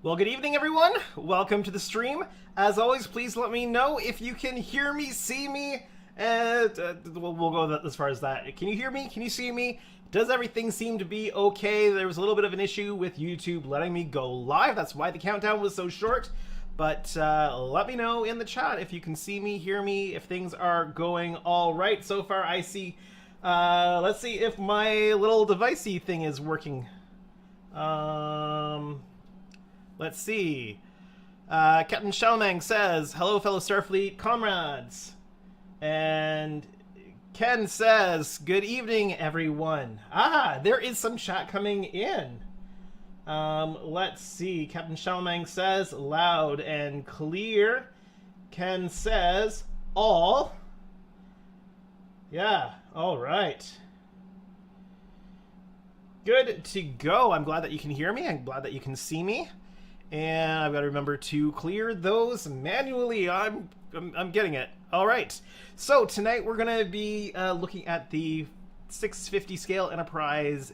Well, good evening, everyone. Welcome to the stream. As always, please let me know if you can hear me, see me, and we'll go as far as that. Can you hear me? Can you see me? Does everything seem to be okay? There was a little bit of an issue with YouTube letting me go live. That's why the countdown was so short. But let me know in the chat if you can see me, hear me, if things are going all right. So far, I see. Let's see if my little devicey thing is working. Let's see. Captain Shalmang says, "Hello, fellow Starfleet comrades." And Ken says, "Good evening, everyone." There is some chat coming in. Let's see. Captain Shalmang says, "Loud and clear." Ken says, "All." Yeah, all right. Good to go. I'm glad that you can hear me. I'm glad that you can see me. And I've got to remember to clear those manually. I'm getting it. All right. So tonight we're going to be looking at the 650 scale Enterprise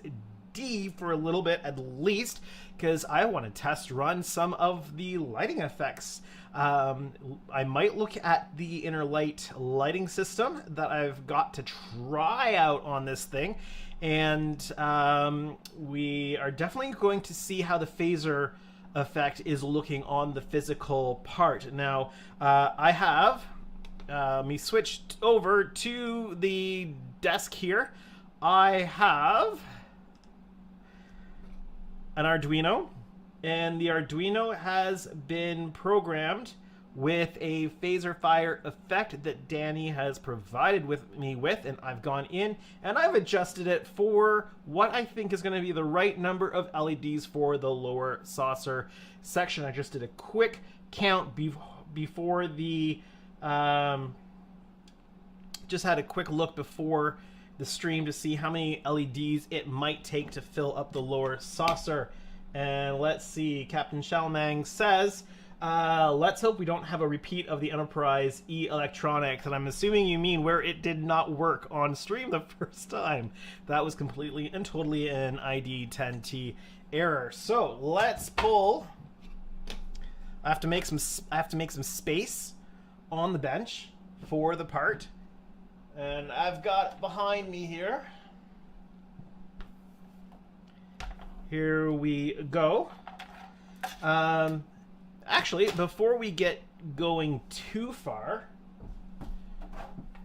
D for a little bit at least, because I want to test run some of the lighting effects. I might look at the inner light lighting system that I've got to try out on this thing. And we are definitely going to see how the phaser effect is looking on the physical part. Now, I have me switched over to the desk here. I have an Arduino, and the Arduino has been programmed with a phaser fire effect that Danny has provided me with, and I've gone in and I've adjusted it for what I think is going to be the right number of LEDs for the lower saucer section. I just did a quick count before the just had a quick look before the stream to see how many LEDs it might take to fill up the lower saucer. And let's see, Captain Shalmang says, let's hope we don't have a repeat of the Enterprise E electronics. And I'm assuming you mean where it did not work on stream the first time. That was completely and totally an ID10T error. So let's pull. I have to make some space on the bench for the part. And I've got behind me here. Here we go. Actually, before we get going too far,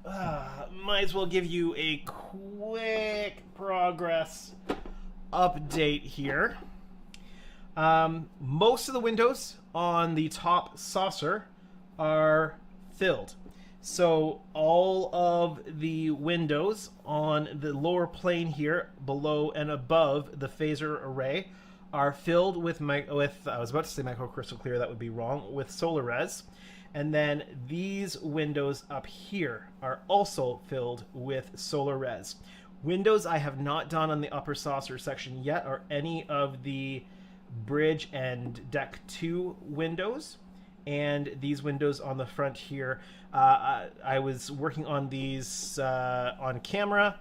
might as well give you a quick progress update here. Most of the windows on the top saucer are filled. So all of the windows on the lower plane here, below and above the phaser array, are filled with I was about to say microcrystal clear, that would be wrong, with solar res. And then these windows up here are also filled with solar res. Windows I have not done on the upper saucer section yet are any of the bridge and deck 2 windows. And these windows on the front here, I was working on these on camera,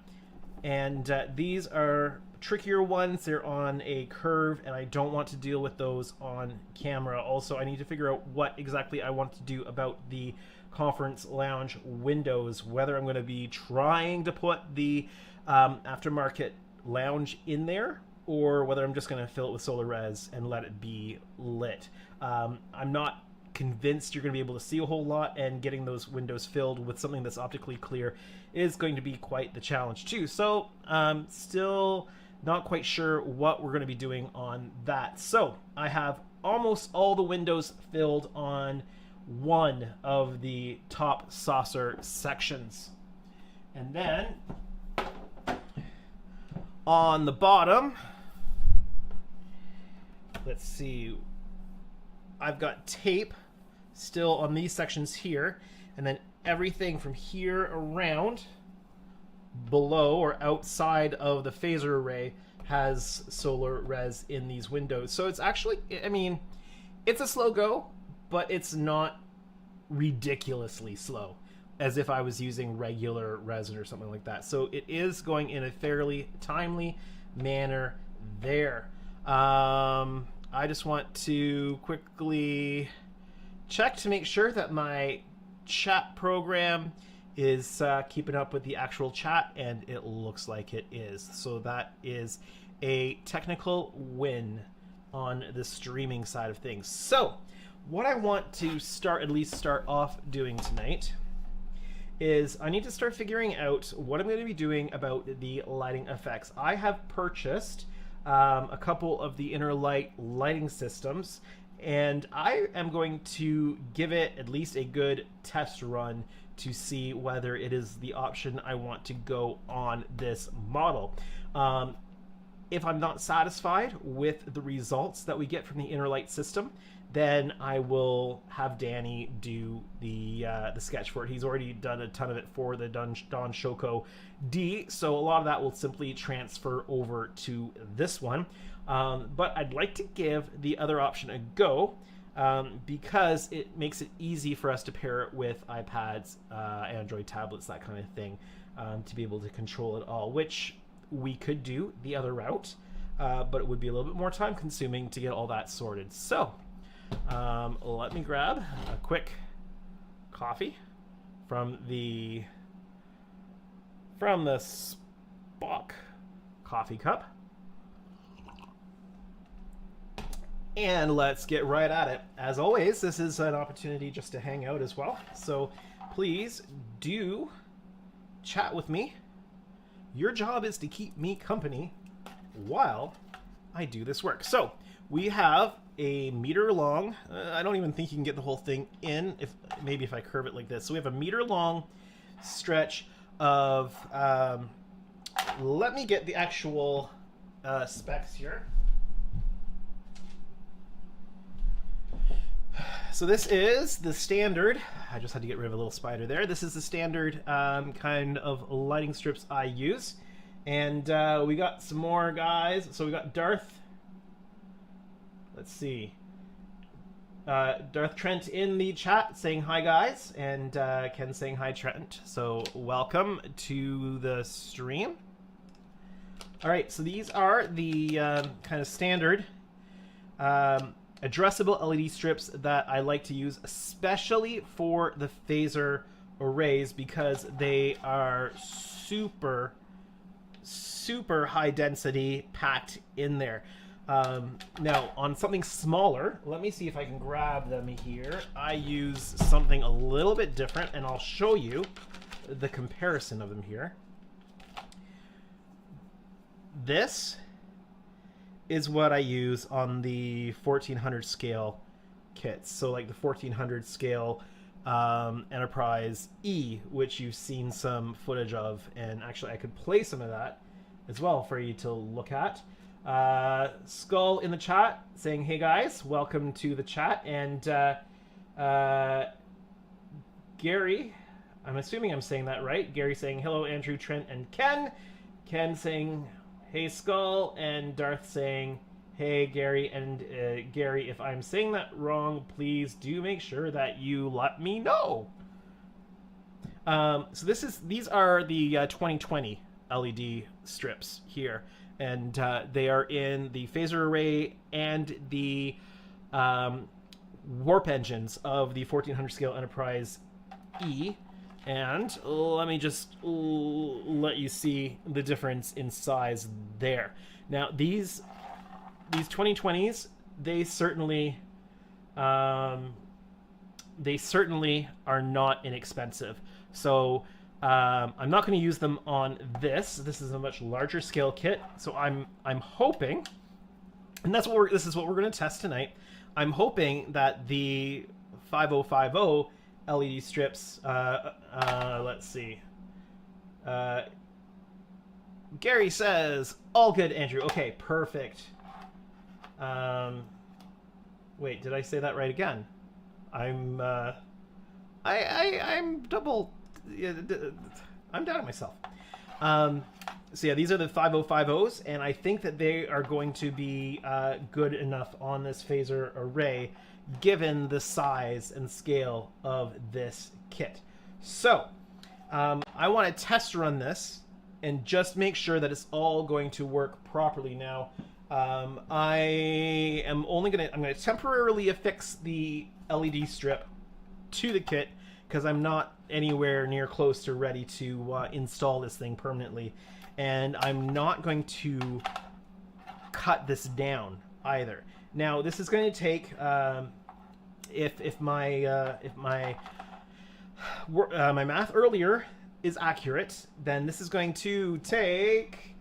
and these are trickier ones. They're on a curve, and I don't want to deal with those on camera. Also, I need to figure out what exactly I want to do about the conference lounge windows, whether I'm going to be trying to put the aftermarket lounge in there, or whether I'm just going to fill it with solar res and let it be lit. I'm not convinced you're going to be able to see a whole lot, and getting those windows filled with something that's optically clear is going to be quite the challenge too. So still not quite sure what we're going to be doing on that. So I have almost all the windows filled on one of the top saucer sections, and then on the bottom, let's see, I've got tape still on these sections here, and then everything from here around below or outside of the phaser array has solar res in these windows. So it's actually, I mean, it's a slow go, but it's not ridiculously slow as if I was using regular resin or something like that. So it is going in a fairly timely manner there. I just want to quickly check to make sure that my chat program is keeping up with the actual chat, and it looks like it is. So that is a technical win on the streaming side of things. So what I want to at least start off doing tonight is I need to start figuring out what I'm going to be doing about the lighting effects. I have purchased a couple of the inner lighting systems, and I am going to give it at least a good test run to see whether it is the option I want to go on this model. If I'm not satisfied with the results that we get from the inner light system, then I will have Danny do the sketch for it. He's already done a ton of it for the Don Shoko D, so a lot of that will simply transfer over to this one. But I'd like to give the other option a go, because it makes it easy for us to pair it with iPads, Android tablets, that kind of thing, to be able to control it all, which we could do the other route, but it would be a little bit more time consuming to get all that sorted. So let me grab a quick coffee from the Spock coffee cup, and let's get right at it. As always, this is an opportunity just to hang out as well, so please do chat with me. Your job is to keep me company while I do this work. So we have a meter long, I don't even think you can get the whole thing in, maybe if I curve it like this. So we have a meter long stretch of, let me get the actual specs here. So this is the standard, I just had to get rid of a little spider there. This is the standard kind of lighting strips I use. And we got some more guys. So we got Darth. Let's see. Darth Trent in the chat saying hi, guys. And Ken saying hi, Trent. So welcome to the stream. All right, so these are the kind of standard addressable LED strips that I like to use, especially for the phaser arrays, because they are super high density packed in there. Now on something smaller, let me see if I can grab them here. I use something a little bit different, and I'll show you the comparison of them here. This is what I use on the 1400 scale kits. So like the 1400 scale Enterprise E, which you've seen some footage of, and actually I could play some of that as well for you to look at. Skull in the chat saying, hey guys, welcome to the chat. And Gary, I'm assuming I'm saying that right. Gary saying, hello Andrew, Trent, and Ken. Ken saying, hey Skull, and Darth saying, hey Gary. And Gary, if I'm saying that wrong, please do make sure that you let me know. So these are the 2020 LED strips here, and they are in the phaser array and the warp engines of the 1400 scale Enterprise E. And let me just let you see the difference in size there. Now these 2020s, they certainly are not inexpensive. So I'm not going to use them on this. This is a much larger scale kit. So I'm hoping, and this is what we're going to test tonight. I'm hoping that the 5050 LED strips, let's see. Gary says, all good, Andrew. Okay, perfect. Wait, did I say that right again? I'm double, I'm down at myself. So yeah, these are the 5050s, and I think that they are going to be good enough on this phaser array, given the size and scale of this kit. So I want to test run this and just make sure that it's all going to work properly. Now I am only I'm gonna temporarily affix the LED strip to the kit because I'm not anywhere near close to ready to install this thing permanently, and I'm not going to cut this down either. Now this is going to take if my my math earlier is accurate, then this is going to take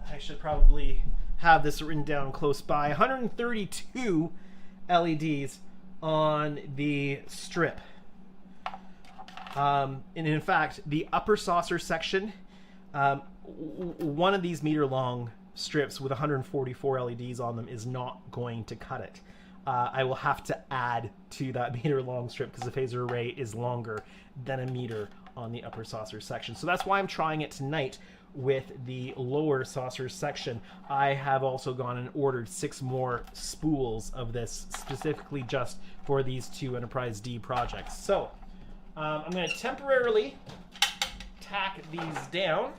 I should probably have this written down close by. 132 LEDs on the strip. And in fact, the upper saucer section, one of these meter-long strips with 144 LEDs on them is not going to cut it. I will have to add to that meter-long strip because the phaser array is longer than a meter on the upper saucer section. So that's why I'm trying it tonight with the lower saucer section. I have also gone and ordered 6 more spools of this specifically just for these 2 Enterprise D projects. So I'm going to temporarily tack these down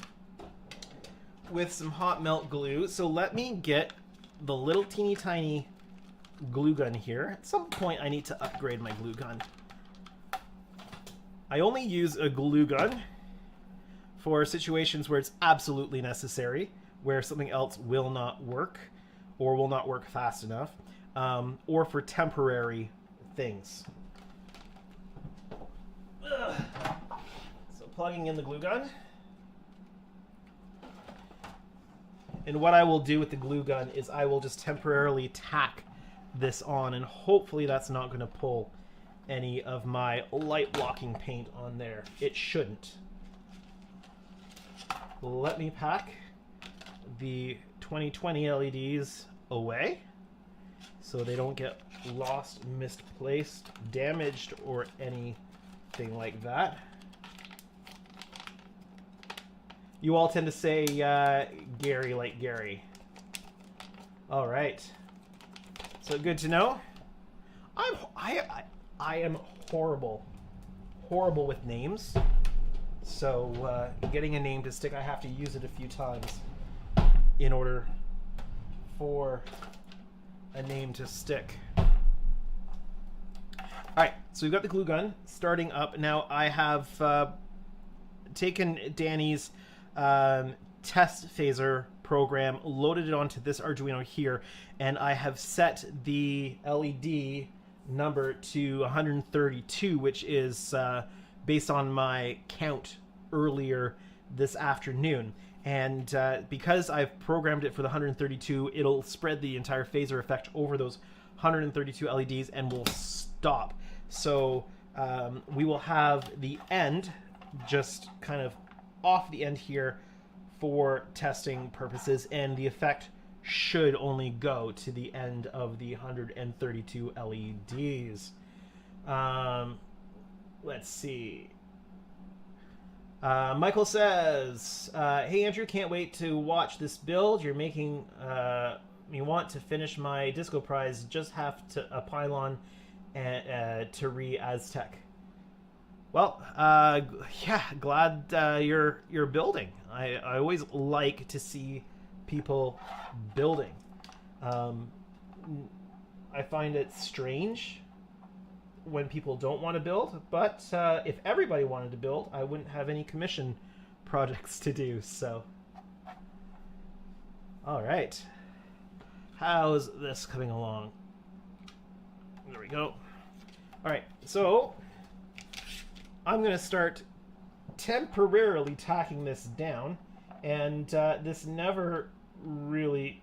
with some hot melt glue. So let me get the little teeny tiny glue gun here. At some point I need to upgrade my glue gun. I only use a glue gun for situations where it's absolutely necessary, where something else will not work or will not work fast enough, or for temporary things. Ugh. So plugging in the glue gun. And what I will do with the glue gun is I will just temporarily tack this on, and hopefully that's not going to pull any of my light blocking paint on there. It shouldn't. Let me pack the 2020 LEDs away so they don't get lost, misplaced, damaged, or anything like that. You all tend to say Gary like Gary. All right. So good to know. I am horrible with names. So getting a name to stick, I have to use it a few times in order for a name to stick. All right, so we've got the glue gun starting up. Now I have taken Danny's test phaser program, loaded it onto this Arduino here, and I have set the LED number to 132, which is based on my count earlier this afternoon. And because I've programmed it for the 132, it'll spread the entire phaser effect over those 132 LEDs and will stop. So we will have the end just kind of off the end here for testing purposes, and the effect should only go to the end of the 132 LEDs. Let's see. Michael says, hey Andrew, can't wait to watch this build. You're making me want to finish my disco prize. Just have to a pylon and to re-Aztec. Well, yeah, glad you're building. I always like to see people building. I find it strange when people don't want to build, but if everybody wanted to build, I wouldn't have any commission projects to do, so. All right. How's this coming along? There we go. All right, so I'm going to start temporarily tacking this down, and this never really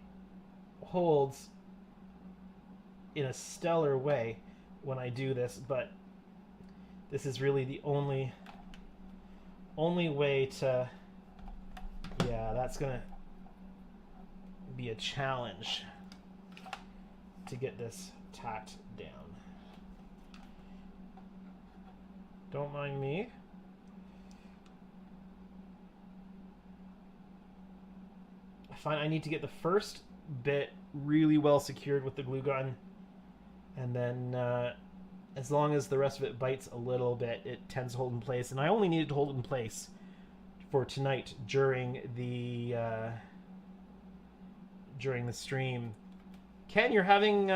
holds in a stellar way when I do this, but this is really the only way to, yeah, that's gonna be a challenge to get this tacked down. Don't mind me. I find I need to get the first bit really well secured with the glue gun, and then as long as the rest of it bites a little bit, it tends to hold in place. And I only need it to hold in place for tonight during the stream. Ken, you're having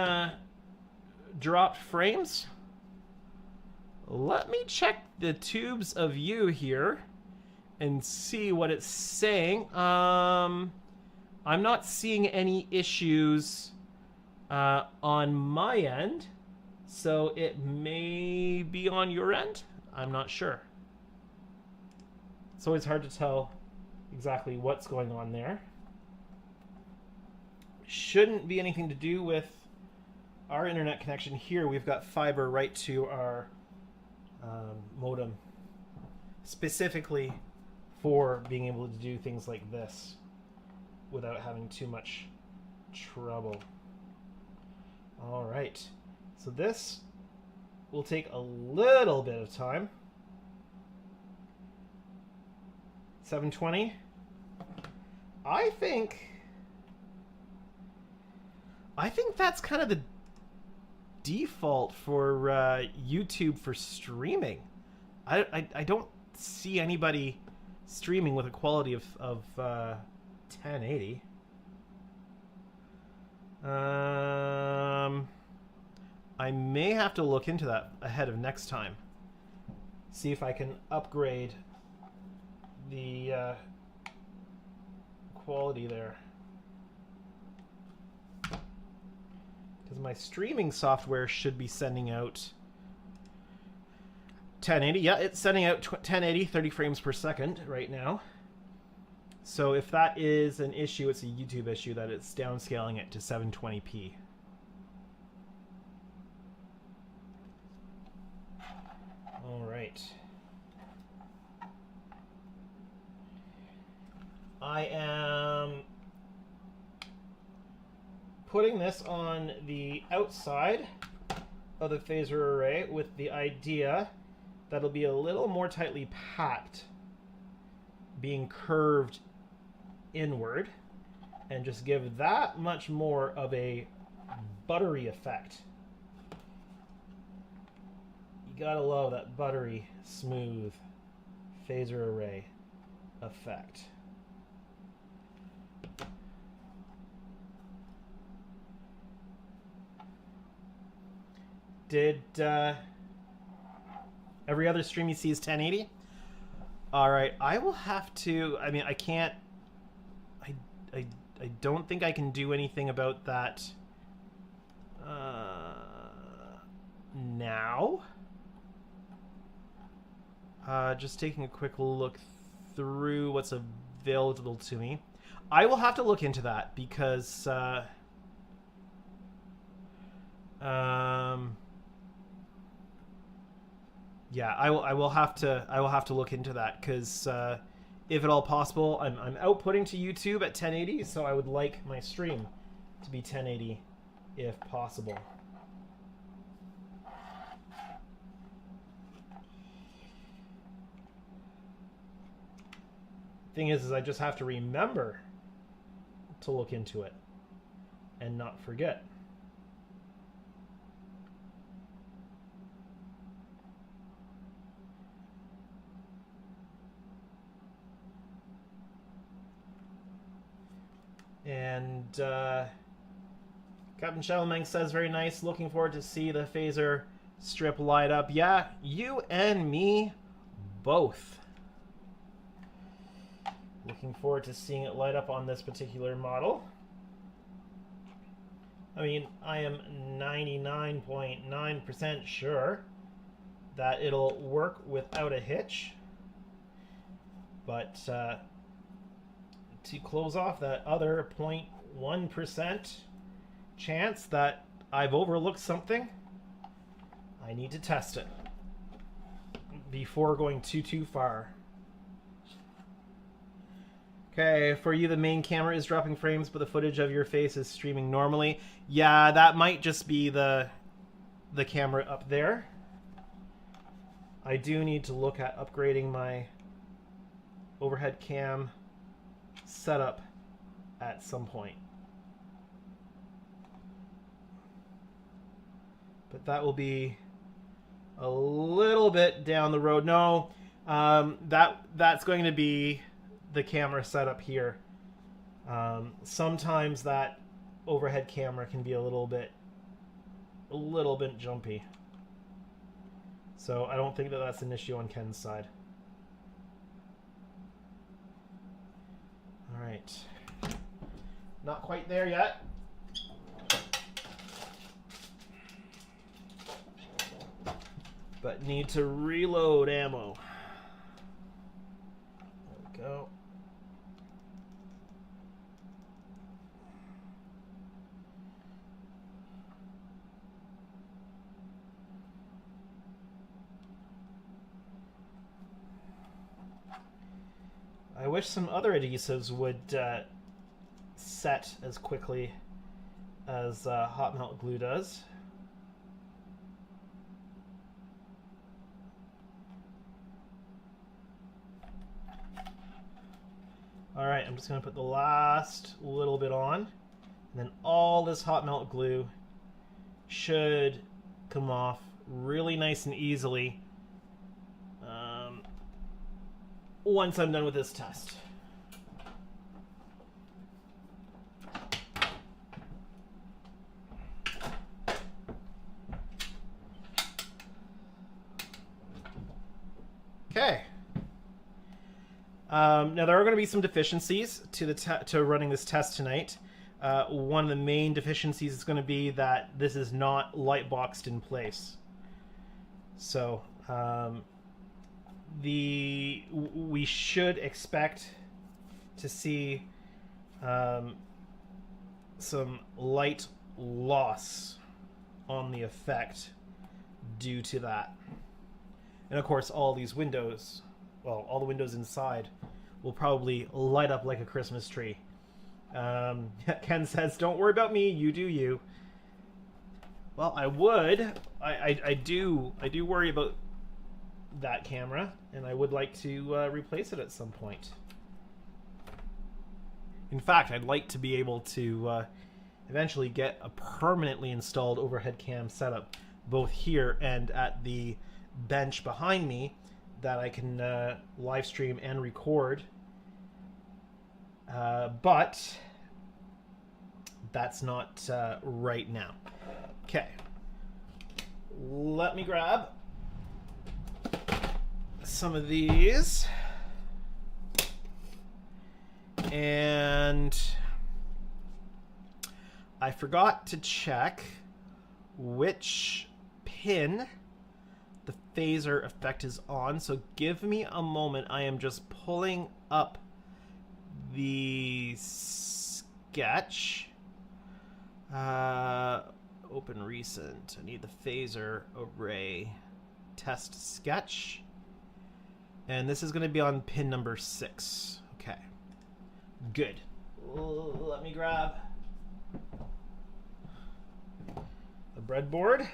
dropped frames? Let me check the tubes of you here and see what it's saying. I'm not seeing any issues on my end, so it may be on your end. I'm not sure. It's always hard to tell exactly what's going on there. Shouldn't be anything to do with our internet connection here. We've got fiber right to our modem, specifically for being able to do things like this without having too much trouble. All right, so this will take a little bit of time. 720. I think that's kind of the default for YouTube for streaming. I don't see anybody streaming with a quality of 1080. I may have to look into that ahead of next time. See if I can upgrade the quality there. Because my streaming software should be sending out 1080. Yeah, it's sending out 1080, 30 frames per second right now. So if that is an issue, it's a YouTube issue that it's downscaling it to 720p. All right. I am putting this on the outside of the phaser array with the idea that it'll be a little more tightly packed, being curved inward, and just give that much more of a buttery effect. You gotta love that buttery, smooth phaser array effect. Did every other stream you see is 1080? All right, I will have to. I mean, I can't. I don't think I can do anything about that now. Just taking a quick look through what's available to me. I will have to look into that because yeah, I will have to look into that because if at all possible, I'm outputting to YouTube at 1080, so I would like my stream to be 1080 if possible. Thing is I just have to remember to look into it and not forget. And Captain Shadowmang says, very nice. Looking forward to see the phaser strip light up. Yeah, you and me both. Looking forward to seeing it light up on this particular model. I mean, I am 99.9% sure that it'll work without a hitch. But to close off that other 0.1% chance that I've overlooked something, I need to test it before going too far. Okay, for you the main camera is dropping frames, but the footage of your face is streaming normally. Yeah, that might just be the camera up there. I do need to look at upgrading my overhead cam setup at some point. But that will be a little bit down the road. No, That's going to be the camera setup here. Sometimes that overhead camera can be a little bit jumpy. So I don't think that that's an issue on Ken's side. All right. Not quite there yet. But need to reload ammo. There we go. I wish some other adhesives would set as quickly as hot melt glue does. Alright, I'm just going to put the last little bit on, and then all this hot melt glue should come off really nice and easily once I'm done with this test. Okay. Now there are going to be some deficiencies to running this test tonight. One of the main deficiencies is going to be that this is not light boxed in place. So we should expect to see some light loss on the effect due to that. And of course, all these windows, well, all the windows inside will probably light up like a Christmas tree. Ken says, "Don't worry about me. You do you." Well, I do worry about that camera, and I would like to replace it at some point. In fact, I'd like to be able to eventually get a permanently installed overhead cam setup, both here and at the bench behind me, that I can live stream and record. But that's not right now. Okay. Let me grab some of these. And I forgot to check which pin the phaser effect is on, so give me a moment. I am just pulling up the sketch. Open recent. I need the phaser array test sketch. And this is going to be on pin number 6. Okay. Good. Let me grab the breadboard.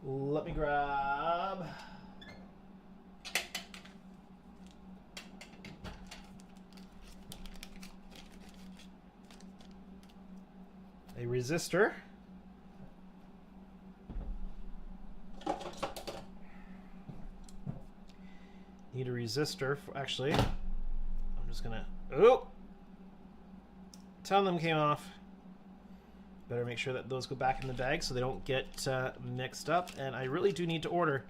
Let me grab a resistor. Need a resistor for, actually, I'm just gonna, oh! Ton of them came off. Better make sure that those go back in the bag so they don't get mixed up. And I really do need to order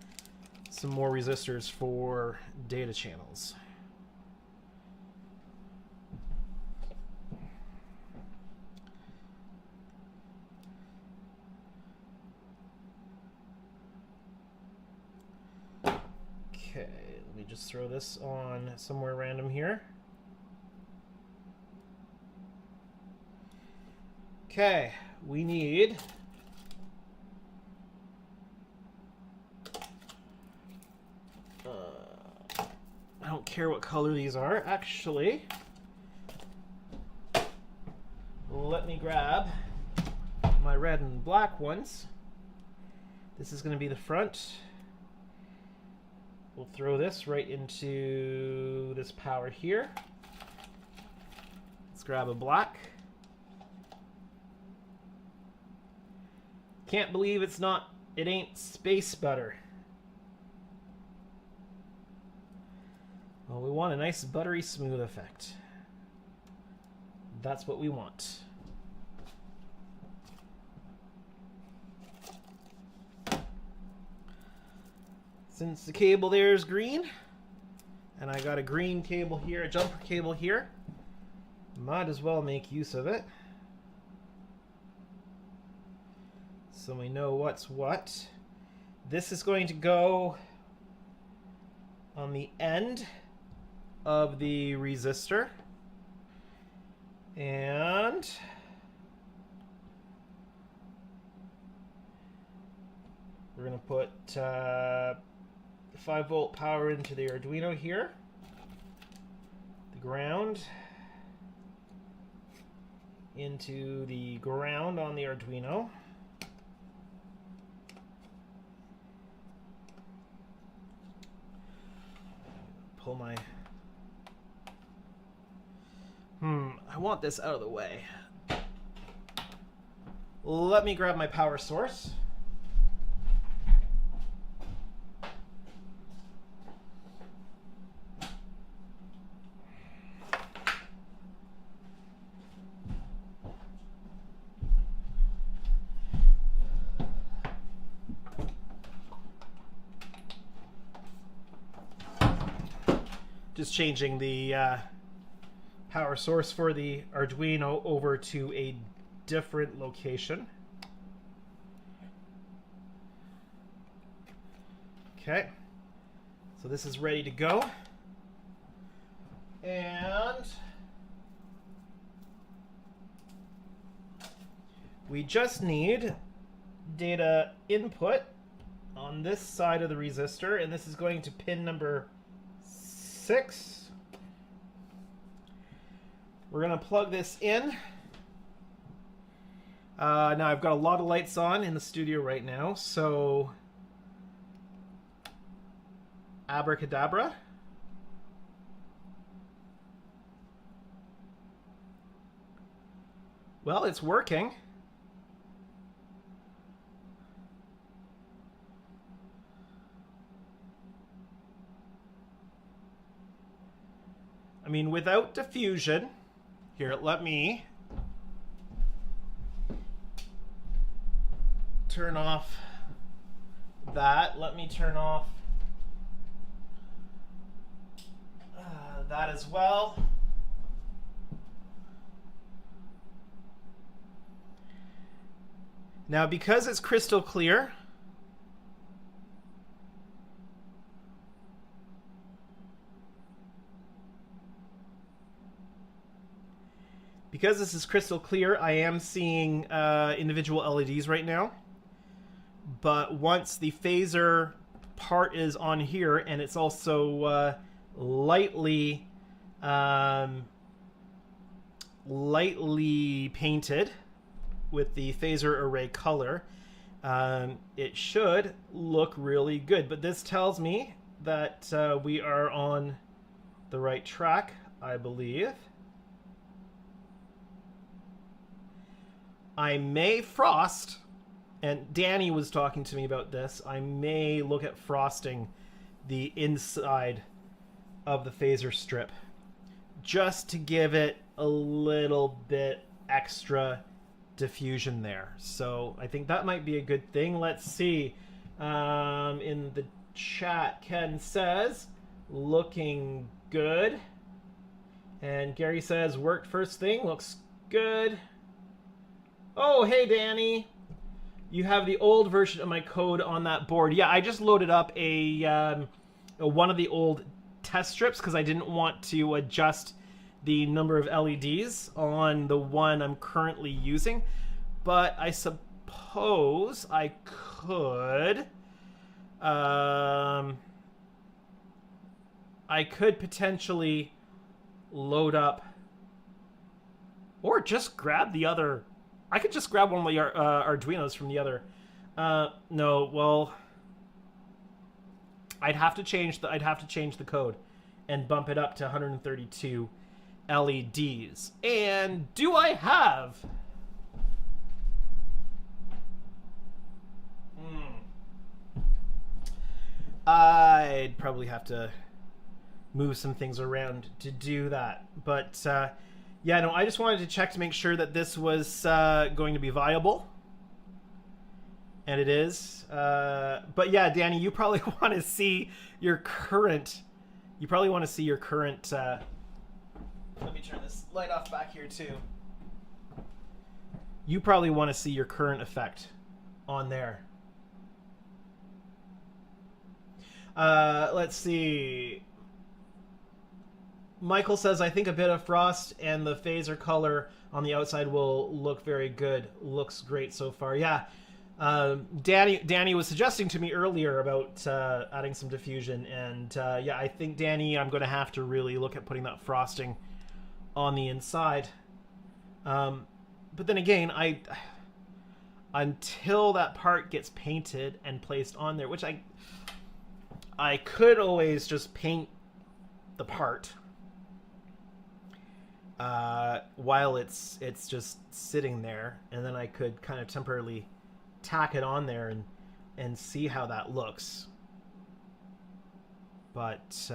some more resistors for data channels. Okay, let me just throw this on somewhere random here. Okay, we need I don't care what color these are, actually. Let me grab my red and black ones. This is going to be the front. We'll throw this right into this power here. Let's grab a black. Can't believe it ain't space butter. want a nice buttery smooth effect. That's what we want. Since the cable there is green, and I got a green cable here, a jumper cable here, might as well make use of it. So we know what's what. This is going to go on the end of the resistor. And we're going to put 5-volt power into the Arduino here. The ground into the ground on the Arduino. Pull my... I want this out of the way. Let me grab my power source. Just changing the power source for the Arduino over to a different location. Okay, so this is ready to go. And we just need data input on this side of the resistor, and this is going to pin number 6. We're going to plug this in. Now I've got a lot of lights on in the studio right now, so abracadabra. Well, it's working. I mean, without diffusion, here, let me turn off that. Let me turn off that as well. Now, because it's crystal clear, this is crystal clear, I am seeing individual LEDs right now. But once the phaser part is on here, and it's also lightly painted with the phaser array color, it should look really good. But this tells me that we are on the right track, I believe. I may frost, and Danny was talking to me about this, I may look at frosting the inside of the phaser strip just to give it a little bit extra diffusion there. So I think that might be a good thing. Let's see. In the chat, Ken says, looking good. And Gary says, worked first thing, looks good. Oh, hey, Danny. You have the old version of my code on that board. Yeah, I just loaded up one of the old test strips because I didn't want to adjust the number of LEDs on the one I'm currently using. But I suppose I could... I could potentially load up... Or just grab the other... I could just grab one of my Arduinos from the other. No, well, I'd have to change the code and bump it up to 132 LEDs. And do I have? I'd probably have to move some things around to do that. But yeah, no, I just wanted to check to make sure that this was going to be viable. And it is. But yeah, Danny, you probably want to see your current... You probably want to see your current... let me turn this light off back here too. You probably want to see your current effect on there. Let's see. Michael says, I think a bit of frost and the phaser color on the outside will look very good. Looks great so far. Yeah. Danny was suggesting to me earlier about adding some diffusion. And yeah, I think, Danny, I'm going to have to really look at putting that frosting on the inside. But then again, until that part gets painted and placed on there, which I could always just paint the part while it's just sitting there, and then I could kind of temporarily tack it on there and see how that looks. But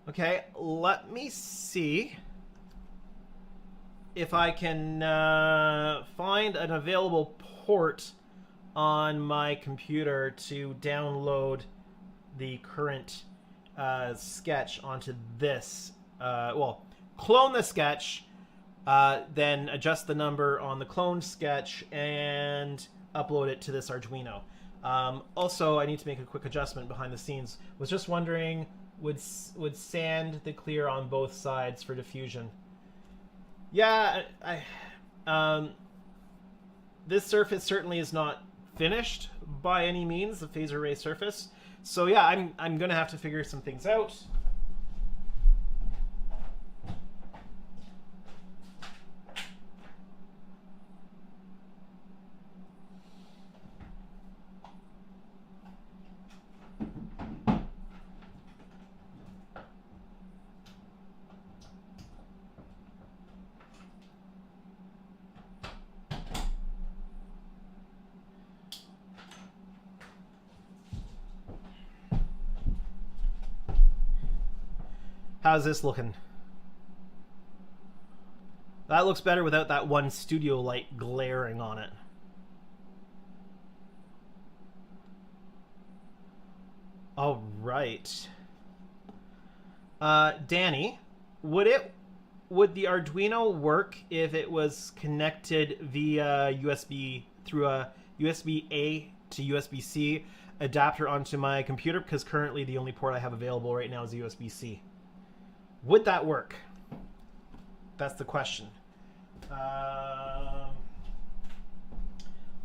okay, let me see if I can find an available port on my computer to download the current sketch onto this. Well, clone the sketch, then adjust the number on the cloned sketch and upload it to this Arduino. Also, I need to make a quick adjustment behind the scenes. Was just wondering, would sand the clear on both sides for diffusion? Yeah, this surface certainly is not finished by any means, the phase array surface. So yeah, I'm gonna have to figure some things out. How's this looking? That looks better without that one studio light glaring on it. All right. Danny, would the Arduino work if it was connected via USB through a USB-A to USB-C adapter onto my computer? Because currently the only port I have available right now is USB-C. Would that work? That's the question.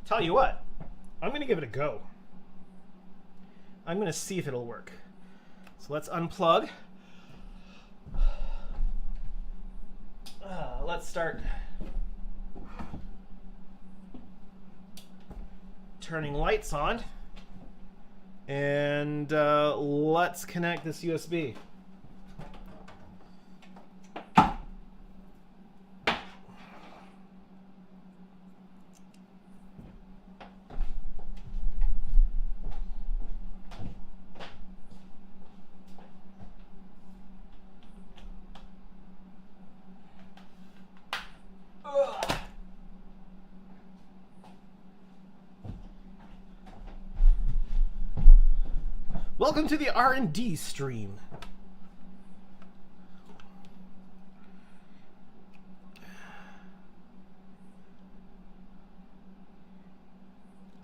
Tell you what, I'm going to give it a go. I'm going to see if it'll work. So let's unplug. Let's start turning lights on. And let's connect this USB. Welcome to the R&D stream.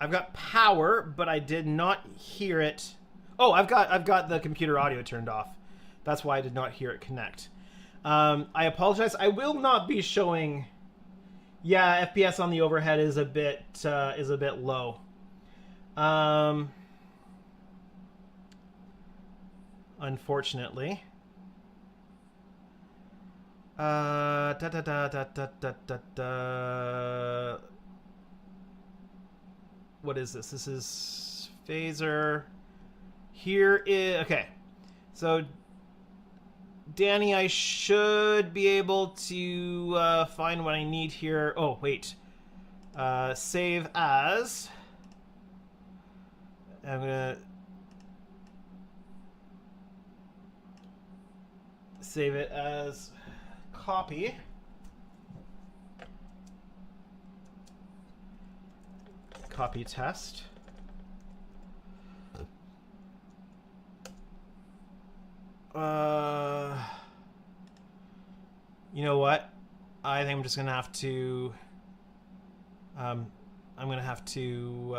I've got power, but I did not hear it. Oh, I've got the computer audio turned off. That's why I did not hear it connect. I apologize. I will not be showing. Yeah, FPS on the overhead is a bit low. Unfortunately. What is this? This is phaser. Here is okay. So Danny, I should be able to find what I need here. Oh, wait. Save as. I'm gonna. Save it as copy. Copy test. You know what? I think I'm just gonna have to. I'm gonna have to.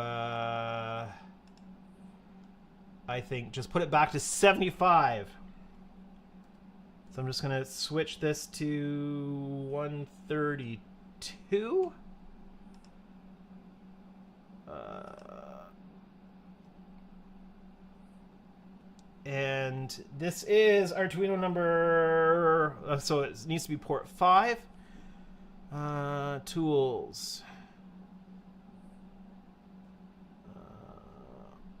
I think just put it back to 75. So I'm just gonna switch this to 132. And this is Arduino number, so it needs to be port 5. Tools.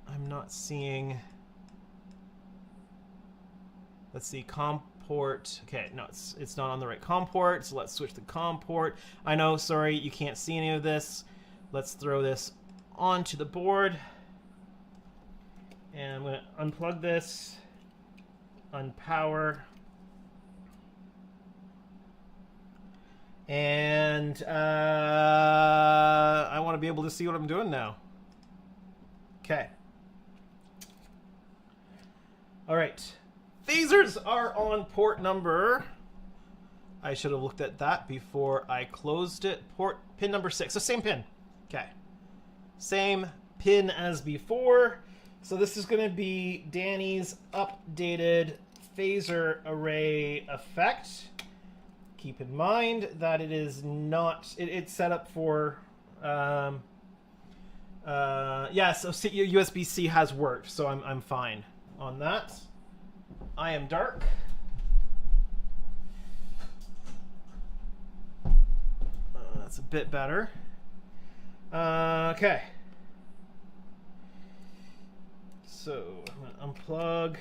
I'm not seeing. Let's see, COM port. Okay, no, it's not on the right COM port, so let's switch to COM port. I know, sorry, you can't see any of this. Let's throw this onto the board. And I'm going to unplug this, unpower, and I want to be able to see what I'm doing now. Okay. All right. Phasers are on port number. I should have looked at that before I closed it. Pin number 6. So same pin. Okay. Same pin as before. So this is going to be Danny's updated phaser array effect. Keep in mind that it is not. It's set up for. Yeah. So USB-C has worked, so I'm fine on that. I am dark. That's a bit better. Okay. So I'm going to unplug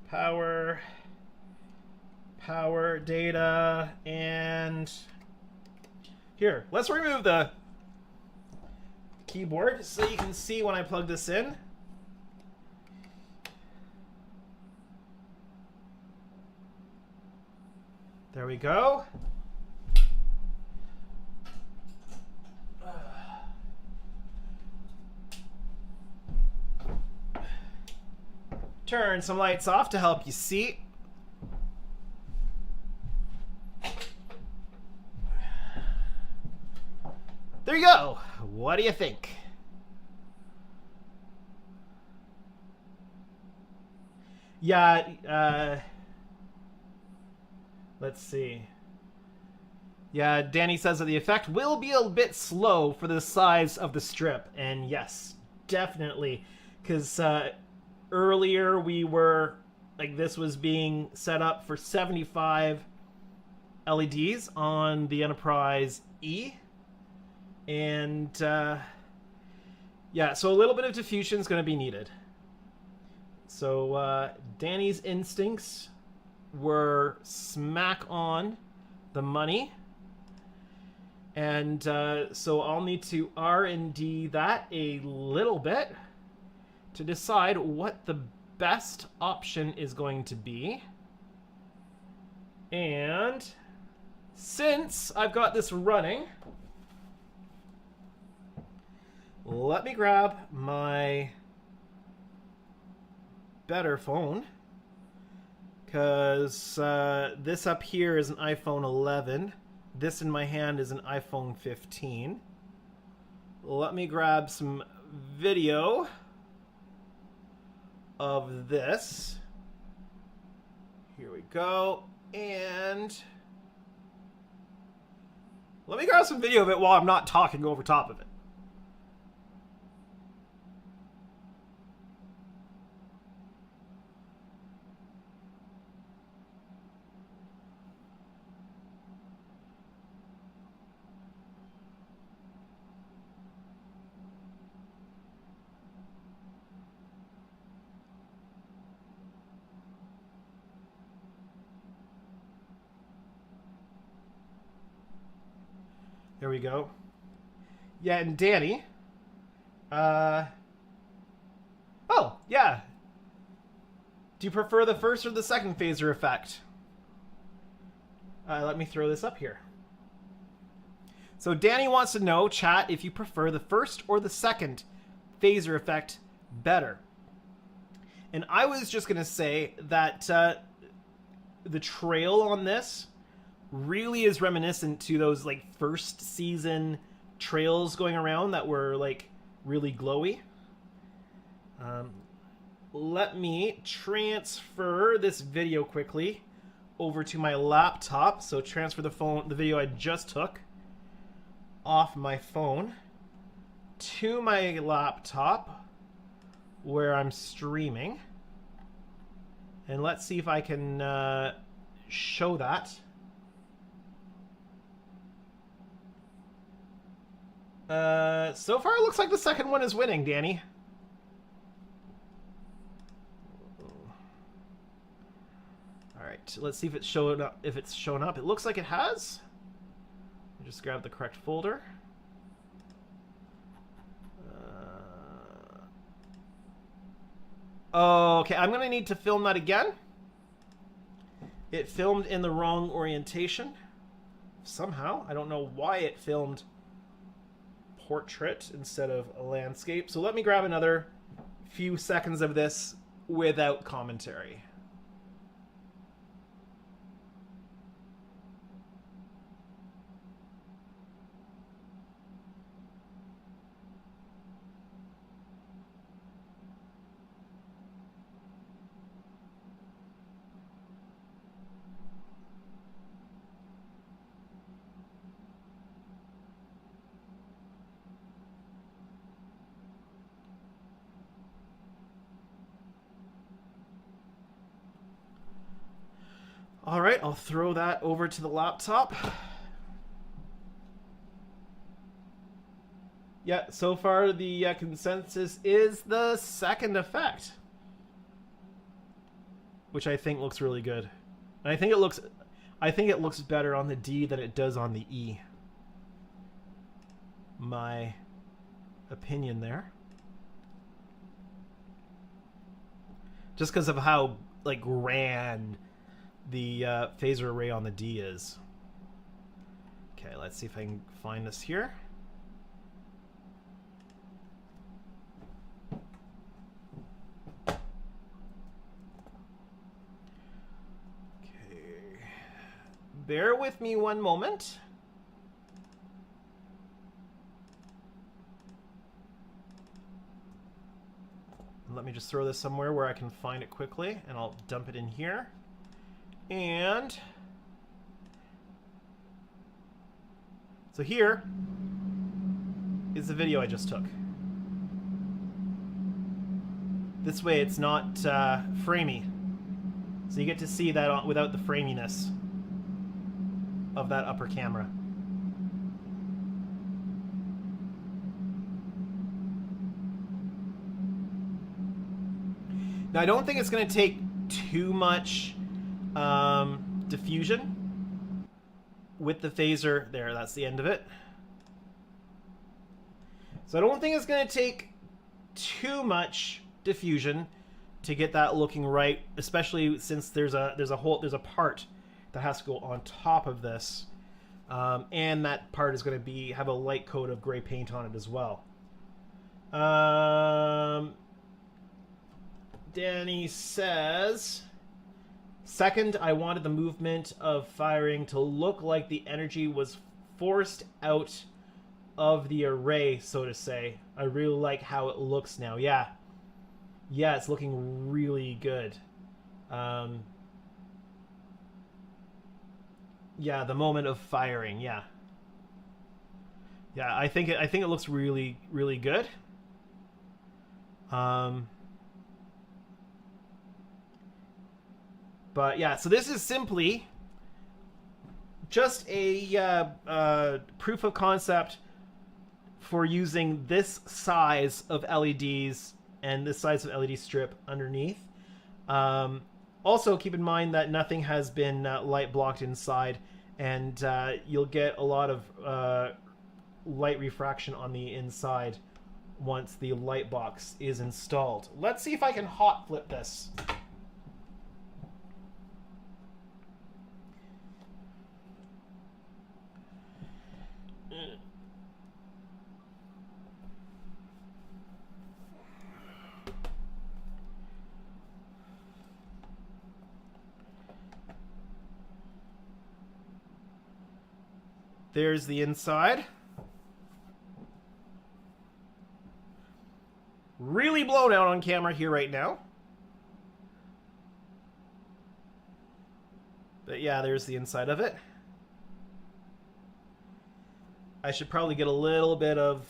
power data, and here, let's remove the keyboard so you can see when I plug this in. There we go. Turn some lights off to help you see. There you go. What do you think? Yeah, let's see. Yeah, Danny says that the effect will be a bit slow for the size of the strip. And yes, definitely. Because earlier we were, like, this was being set up for 75 LEDs on the Enterprise E. And yeah, so a little bit of diffusion is going to be needed. So Danny's instincts were smack on the money. And so I'll need to R&D that a little bit to decide what the best option is going to be. And since I've got this running, let me grab my better phone, because this up here is an iPhone 11. This in my hand is an iPhone 15. Let me grab some video of this. Here we go. And let me grab some video of it while I'm not talking over top of it. There we go. Yeah, and Danny. Oh, yeah. Do you prefer the first or the second phaser effect? Let me throw this up here. So Danny wants to know, chat, if you prefer the first or the second phaser effect better. And I was just going to say that the trail on this really is reminiscent to those like first season trails going around that were like really glowy. Let me transfer this video quickly over to my laptop. So transfer the video I just took off my phone to my laptop where I'm streaming. And let's see if I can show that. So far it looks like the second one is winning, Danny. Alright, let's see if it's showing up. If it's shown up. It looks like it has. Just grab the correct folder. Okay, I'm going to need to film that again. It filmed in the wrong orientation. Somehow. I don't know why it filmed portrait instead of a landscape. So let me grab another few seconds of this without commentary. All right, I'll throw that over to the laptop. Yeah, so far the consensus is the second effect, which I think looks really good. And I think it looks better on the D than it does on the E. My opinion there. Just because of how like grand the phaser array on the D is. Okay, let's see if I can find this here. Okay. Bear with me one moment. Let me just throw this somewhere where I can find it quickly, and I'll dump it in here. And so here is the video I just took. This way it's not framey. So you get to see that without the framiness of that upper camera. Now I don't think it's going to take too much diffusion with the phaser there. That's the end of it. So I don't think it's going to take too much diffusion to get that looking right, especially since there's a part that has to go on top of this, and that part is going to have a light coat of gray paint on it as well. Danny says, second, I wanted the movement of firing to look like the energy was forced out of the array, so to say. I really like how it looks now. Yeah, it's looking really good. Yeah, the moment of firing. Yeah, I think it looks really, really good. But yeah, so this is simply just a proof of concept for using this size of LEDs and this size of LED strip underneath. Also, keep in mind that nothing has been light blocked inside, and you'll get a lot of light refraction on the inside once the light box is installed. Let's see if I can hot flip this. There's the inside. Really blown out on camera here right now. But yeah, there's the inside of it. I should probably get a little bit of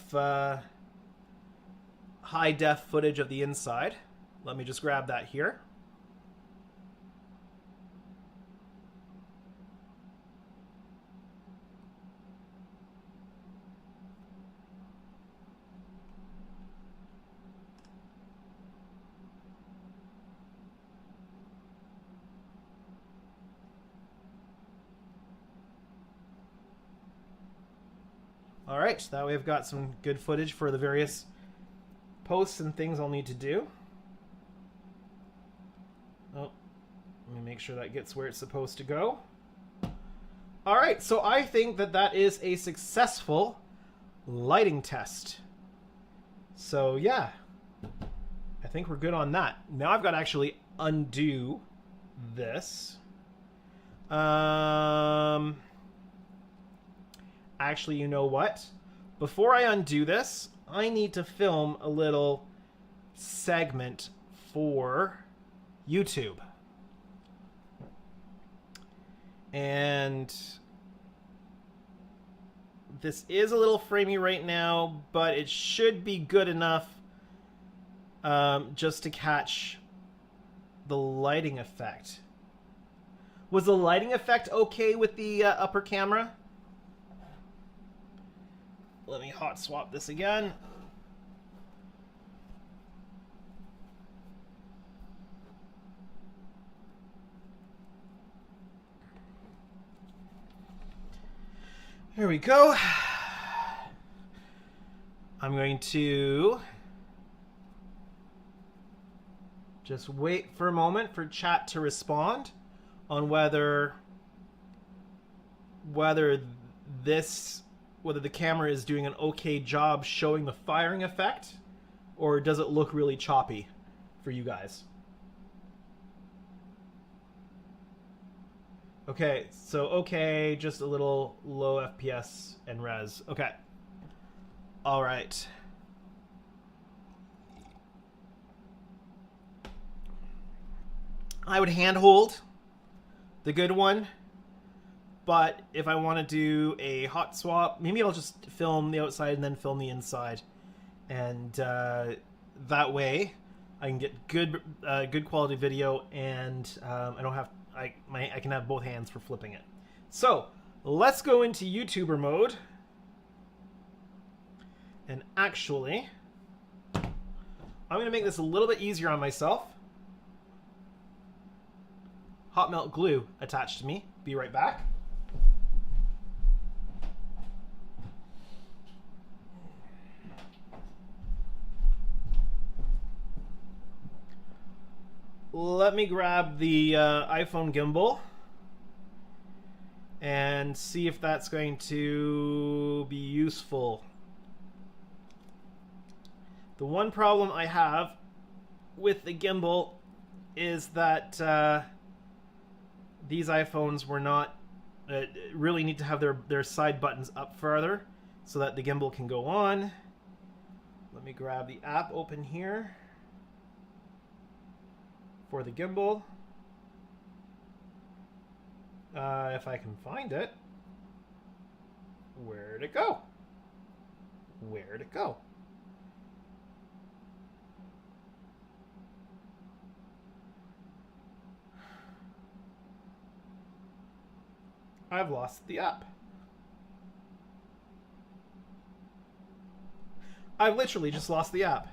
high def footage of the inside. Let me just grab that here. All right, so that way I've got some good footage for the various posts and things I'll need to do. Oh, let me make sure that gets where it's supposed to go. All right, so I think that that is a successful lighting test. So yeah, I think we're good on that. Now I've got to actually undo this. Actually, you know what? Before I undo this, I need to film a little segment for YouTube. And this is a little framey right now, but it should be good enough just to catch the lighting effect. Was the lighting effect okay with the upper camera? Let me hot swap this again. Here we go. I'm going to just wait for a moment for chat to respond on whether the camera is doing an okay job showing the firing effect, or does it look really choppy for you guys? Okay, so okay, just a little low FPS and res. Okay. All right. I would handhold the good one. But if I want to do a hot swap, maybe I'll just film the outside and then film the inside. And that way I can get good quality video, and I can have both hands for flipping it. So let's go into YouTuber mode. And actually, I'm going to make this a little bit easier on myself. Hot melt glue attached to me. Be right back. Let me grab the iPhone gimbal and see if that's going to be useful. The one problem I have with the gimbal is that these iPhones were not really need to have their side buttons up farther so that the gimbal can go on. Let me grab the app open here for the gimbal. If I can find it. Where'd it go? Where'd it go? I've lost the app. I've literally just lost the app.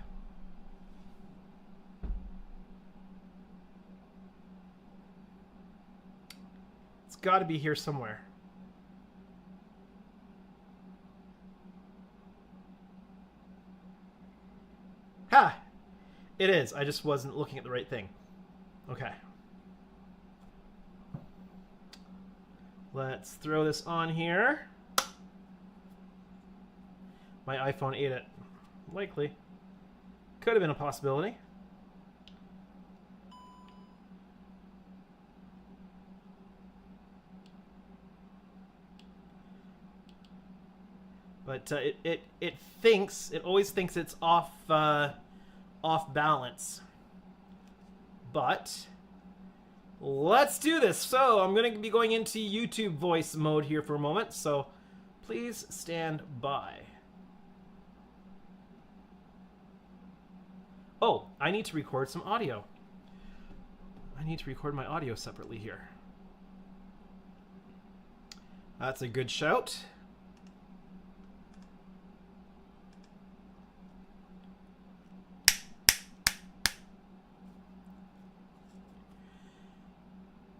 It's got to be here somewhere. Ha! It is. I just wasn't looking at the right thing. Okay. Let's throw this on here. My iPhone ate it. Likely. Could have been a possibility. But it thinks, it always thinks it's off balance. But let's do this. So I'm going to be going into YouTube voice mode here for a moment. So please stand by. Oh, I need to record some audio. I need to record my audio separately here. That's a good shout.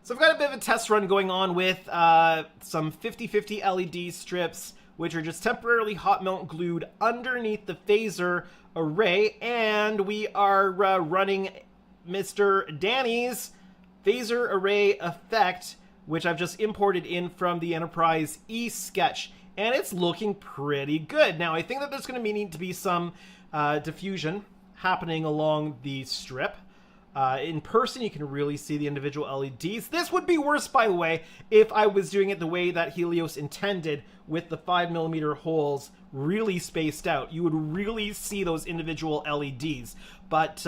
So I've got a bit of a test run going on with some 50/50 LED strips, which are just temporarily hot melt glued underneath the phaser array, and we are running Mr. Danny's phaser array effect, which I've just imported in from the Enterprise E-Sketch, and it's looking pretty good. Now, I think that there's going to need to be some diffusion happening along the strip. In person, you can really see the individual LEDs. This would be worse, by the way, if I was doing it the way that Helios intended, with the 5mm holes really spaced out. You would really see those individual LEDs. But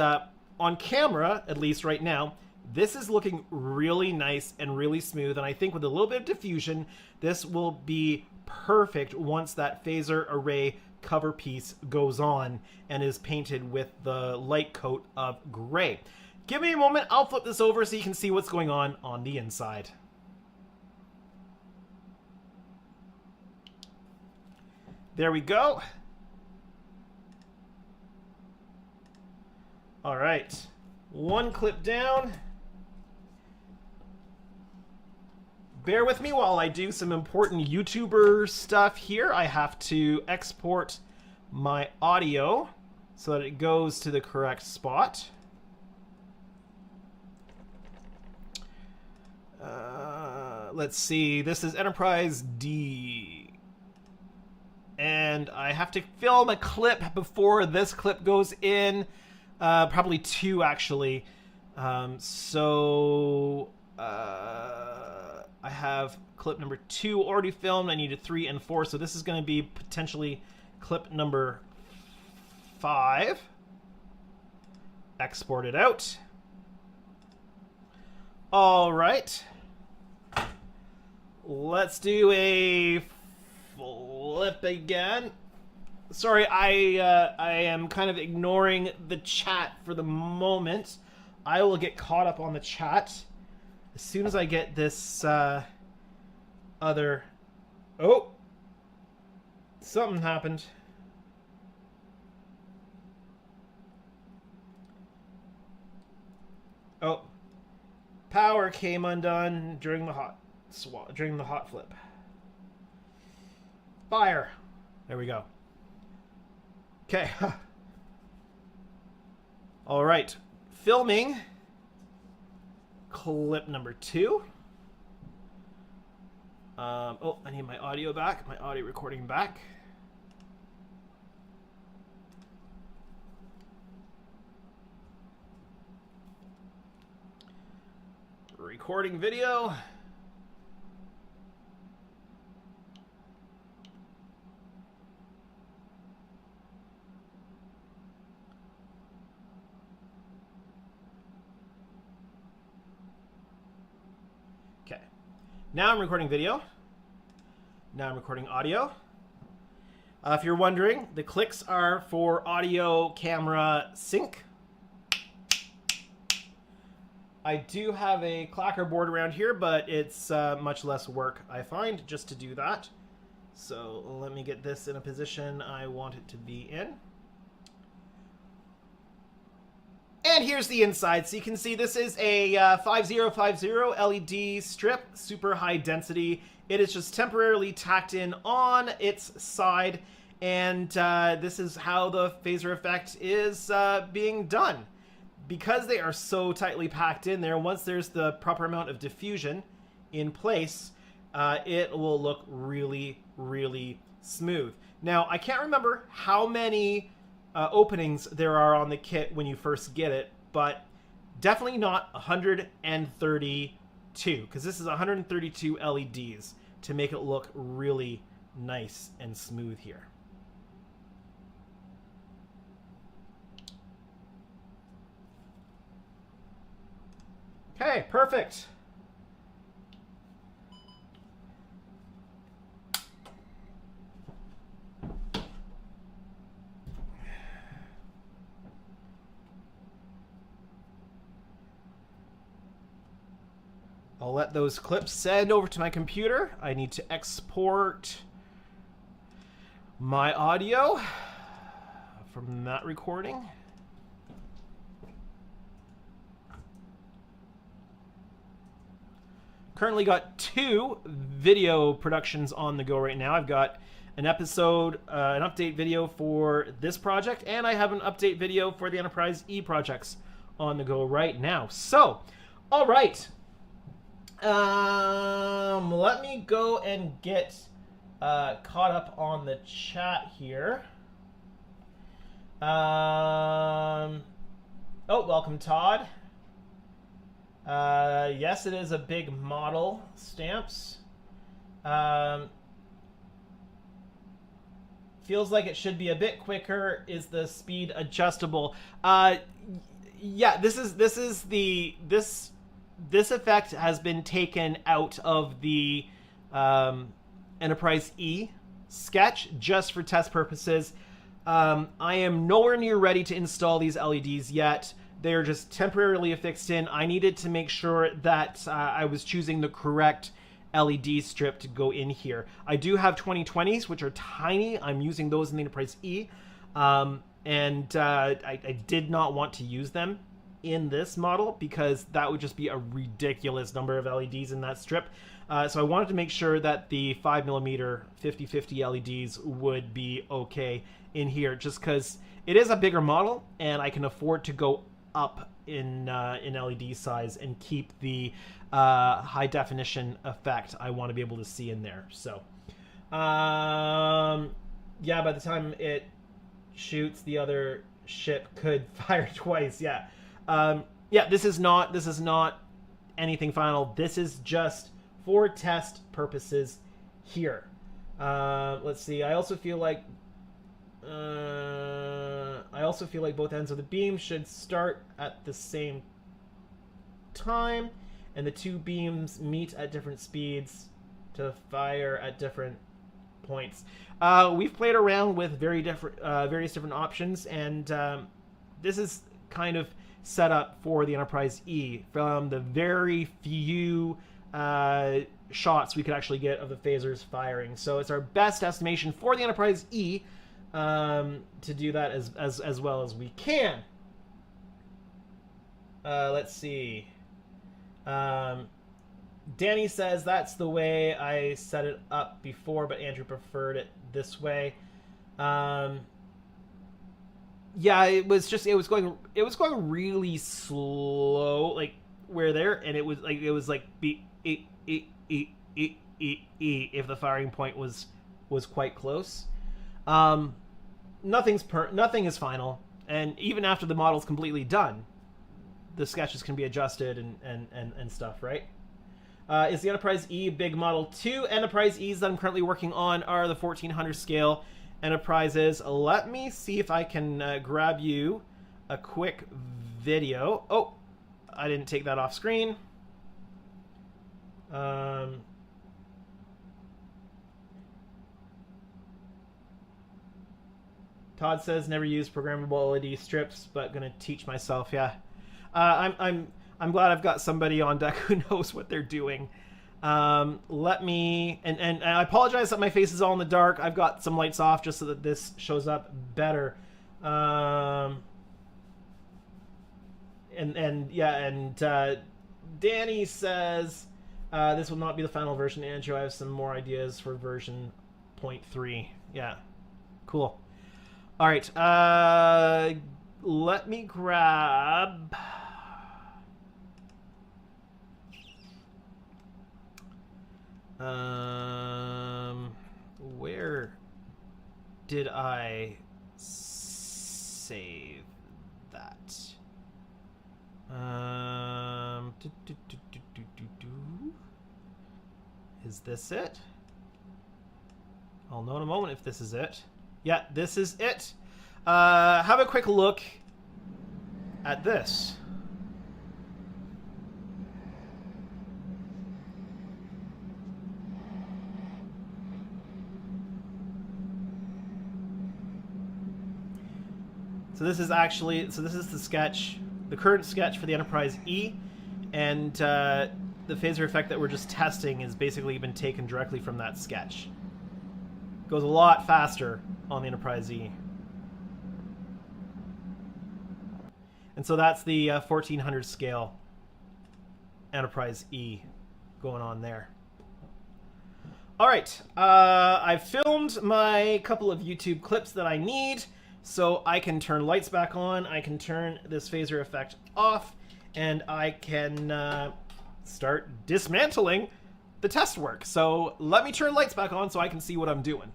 on camera, at least right now, this is looking really nice and really smooth. And I think with a little bit of diffusion, this will be perfect once that phaser array cover piece goes on and is painted with the light coat of gray. Give me a moment, I'll flip this over so you can see what's going on the inside. There we go. All right, one clip down. Bear with me while I do some important YouTuber stuff here. I have to export my audio so that it goes to the correct spot. Let's see, this is Enterprise D. And I have to film a clip before this clip goes in. Probably two, actually. I have clip number 2 already filmed. I needed 3 and 4, so this is going to be potentially clip number 5. Export it out. All right. Let's do a flip again. Sorry, I am kind of ignoring the chat for the moment. I will get caught up on the chat as soon as I get this other... Oh! Something happened. Oh. Power came undone during the hot flip. Fire. There we go. Okay. All right. Filming clip number 2. Oh, I need my audio back. My audio recording back. Recording video. Okay. Now I'm recording video. Now I'm recording audio. If you're wondering, the clicks are for audio camera sync. I do have a clacker board around here, but it's much less work, I find, just to do that. So let me get this in a position I want it to be in. And here's the inside. So you can see this is a 5050 LED strip, super high density. It is just temporarily tacked in on its side. And this is how the phaser effect is being done. Because they are so tightly packed in there, once there's the proper amount of diffusion in place, it will look really, really smooth. Now, I can't remember how many openings there are on the kit when you first get it, but definitely not 132, because this is 132 LEDs to make it look really nice and smooth here. Okay, perfect. I'll let those clips send over to my computer. I need to export my audio from that recording. Currently got 2 video productions on the go right now. I've got an episode, an update video for this project, and I have an update video for the Enterprise E projects on the go right now. So, all right. Let me go and get caught up on the chat here. Oh, welcome, Todd. Yes, it is a big model, Stamps. Feels like it should be a bit quicker. Is the speed adjustable? Yeah, this effect has been taken out of the Enterprise E sketch just for test purposes. I am nowhere near ready to install these LEDs yet. They're just temporarily affixed in. I needed to make sure that I was choosing the correct LED strip to go in here. I do have 2020s, which are tiny. I'm using those in the Enterprise E. I did not want to use them in this model because that would just be a ridiculous number of LEDs in that strip. So I wanted to make sure that the 5mm 50/50 LEDs would be okay in here, just because it is a bigger model and I can afford to go up in LED size and keep the high definition effect I want to be able to see in there. So yeah, by the time it shoots, the other ship could fire twice. Yeah. Yeah, this is not anything final. This is just for test purposes here. Let's see. I also feel like both ends of the beam should start at the same time, and the 2 beams meet at different speeds to fire at different points. We've played around with various different options, and this is kind of set up for the Enterprise E from the very few shots we could actually get of the phasers firing. So it's our best estimation for the Enterprise E to do that as well as we can. Let's see. Danny says that's the way I set it up before, but Andrew preferred it this way. Yeah, it was going really slow, like where there, and it was like if the firing point was quite close. Nothing is final, and even after the model's completely done, the sketches can be adjusted and stuff, right? Is the Enterprise E big model? 2 Enterprise E's that I'm currently working on are the 1400 scale Enterprises. Let me see if I can grab you a quick video. Oh, I didn't take that off screen. Todd says never use programmable LED strips, but gonna teach myself. Yeah, I'm glad I've got somebody on deck who knows what they're doing. Let me, and I apologize that my face is all in the dark. I've got some lights off just so that this shows up better. Danny says this will not be the final version, Andrew. I have some more ideas for version 0.3. Yeah, cool. All right, let me grab. Where did I save that? Is this it? I'll know in a moment if this is it. Yeah, this is it. Have a quick look at this. So this is actually, so this is the sketch, the current sketch for the Enterprise E, and the phaser effect that we're just testing has basically been taken directly from that sketch. Goes a lot faster on the Enterprise E. And so that's the 1400 scale Enterprise E going on there. All right, I've filmed my couple of YouTube clips that I need, so I can turn lights back on, I can turn this phaser effect off, and I can start dismantling the test work. So let me turn lights back on so I can see what I'm doing.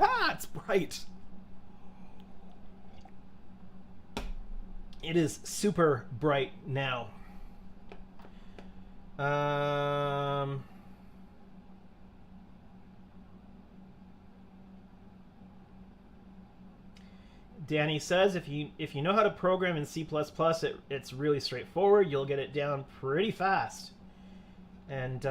Ah, it's bright. It is super bright now. Danny says if you know how to program in C++, it's really straightforward. You'll get it down pretty fast. And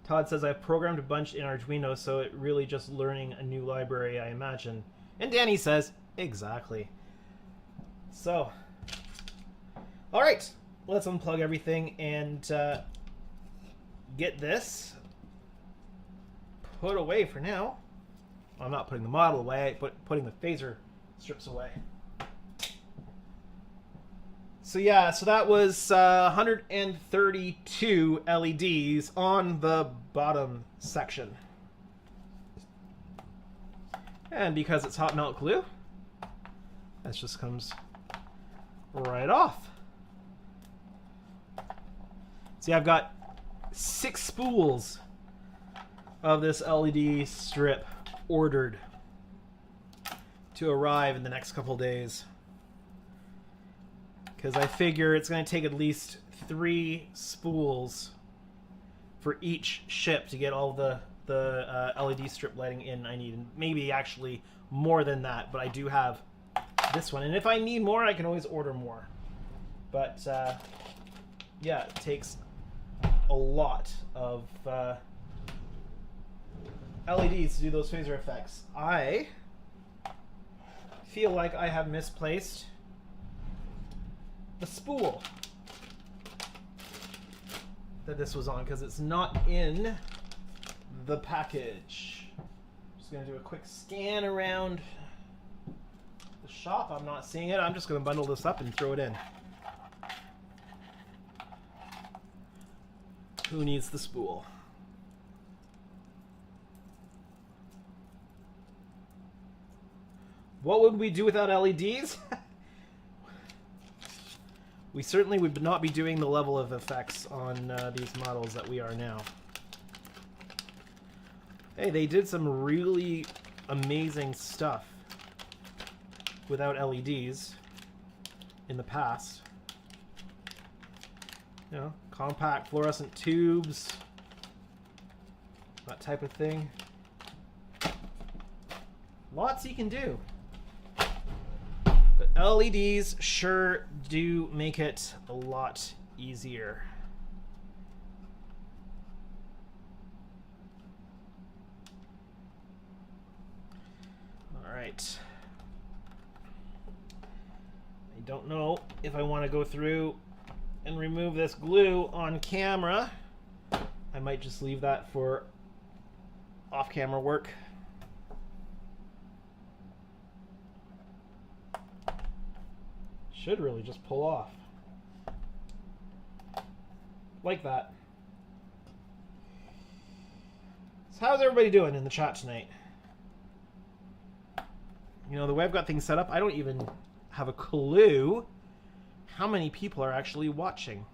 Todd says I've programmed a bunch in Arduino, so it really just learning a new library, I imagine. And Danny says exactly. So, all right, let's unplug everything and get this put away for now. Well, I'm not putting the model away, but putting the phaser strips away. So yeah, so that was 132 LEDs on the bottom section. And because it's hot melt glue, that just comes right off. See, I've got 6 spools of this LED strip ordered to arrive in the next couple days. Because I figure it's going to take at least 3 spools for each ship to get all the LED strip lighting in I need. Maybe actually more than that, but I do have this one. And if I need more, I can always order more. But yeah, it takes a lot of LEDs to do those phaser effects. I feel like I have misplaced the spool that this was on, because it's not in the package. Just gonna do a quick scan around the shop. I'm not seeing it. I'm just gonna bundle this up and throw it in. Who needs the spool? What would we do without LEDs? We certainly would not be doing the level of effects on these models that we are now. Hey, they did some really amazing stuff without LEDs in the past. You know, compact fluorescent tubes, that type of thing. Lots you can do. But LEDs sure do make it a lot easier. All right. I don't know if I want to go through and remove this glue on camera. I might just leave that for off-camera work. Should really just pull off. Like that. So how's everybody doing in the chat tonight? You know, the way I've got things set up, I don't even have a clue how many people are actually watching.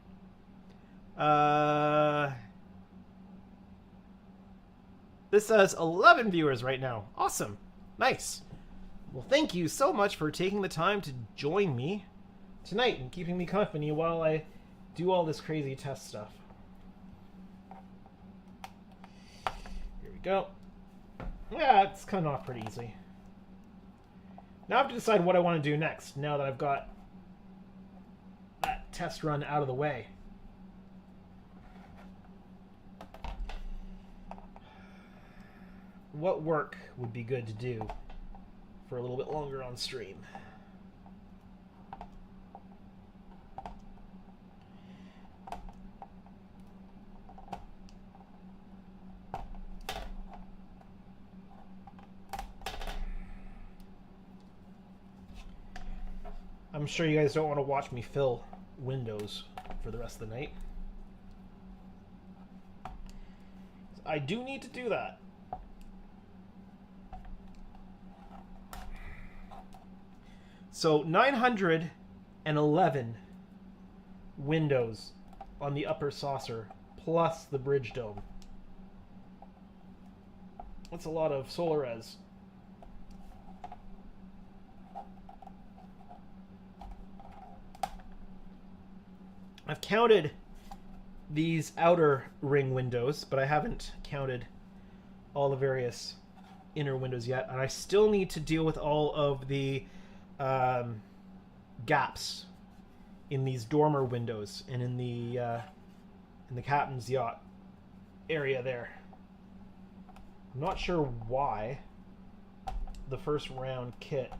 This says 11 viewers right now. Awesome. Nice. Well, thank you so much for taking the time to join me tonight and keeping me company while I do all this crazy test stuff. we go. Yeah, it's coming off pretty easy. Now I have to decide what I want to do next, now that I've got that test run out of the way. What work would be good to do for a little bit longer on stream? I'm sure you guys don't want to watch me fill windows for the rest of the night. I do need to do that. So 911 windows on the upper saucer plus the bridge dome. That's a lot of solar res. I've counted these outer ring windows, but I haven't counted all the various inner windows yet, and I still need to deal with all of the gaps in these dormer windows and in the captain's yacht area there. I'm not sure why the first round kit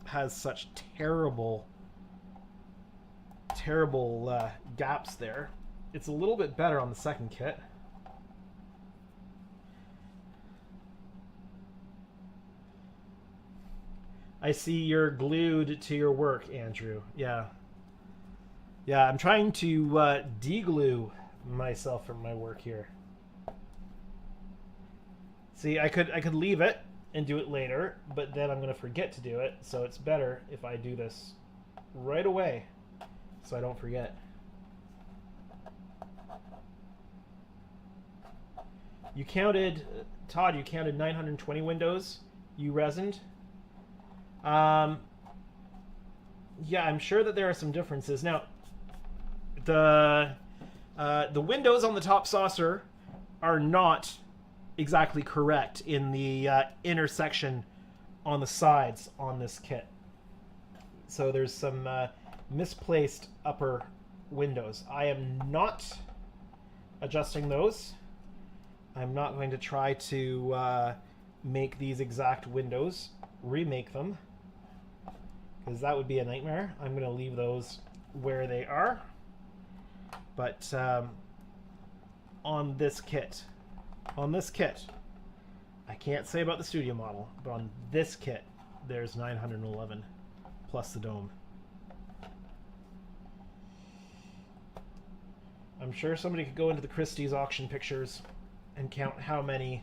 has such terrible gaps there. It's a little bit better on the second kit. I see you're glued to your work, Andrew. Yeah. Yeah, I'm trying to de-glue myself from my work here. See, I could leave it and do it later, but then I'm going to forget to do it, so it's better if I do this right away so I don't forget. You counted, Todd, you counted 920 windows you resined. Yeah, I'm sure that there are some differences. Now, the windows on the top saucer are not exactly correct in the intersection on the sides on this kit. So there's some misplaced upper windows. I am not adjusting those. I'm not going to try to make these exact windows, remake them, because that would be a nightmare. I'm going to leave those where they are. But on this kit, I can't say about the studio model, but on this kit, there's 911 plus the dome. I'm sure somebody could go into the Christie's auction pictures and count how many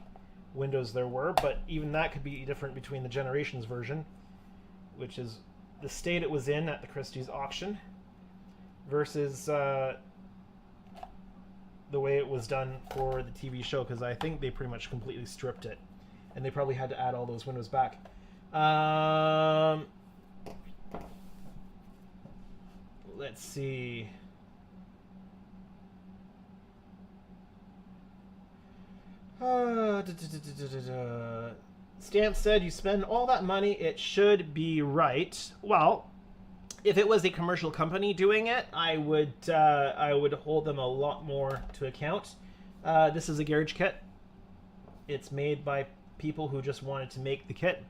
windows there were, but even that could be different between the Generations version, which is the state it was in at the Christie's auction, versus the way it was done for the TV show, because I think they pretty much completely stripped it, and they probably had to add all those windows back. Let's see. Stamp said, you spend all that money, it should be right. Well, if it was a commercial company doing it, I would hold them a lot more to account. This is a garage kit. It's made by people who just wanted to make the kit,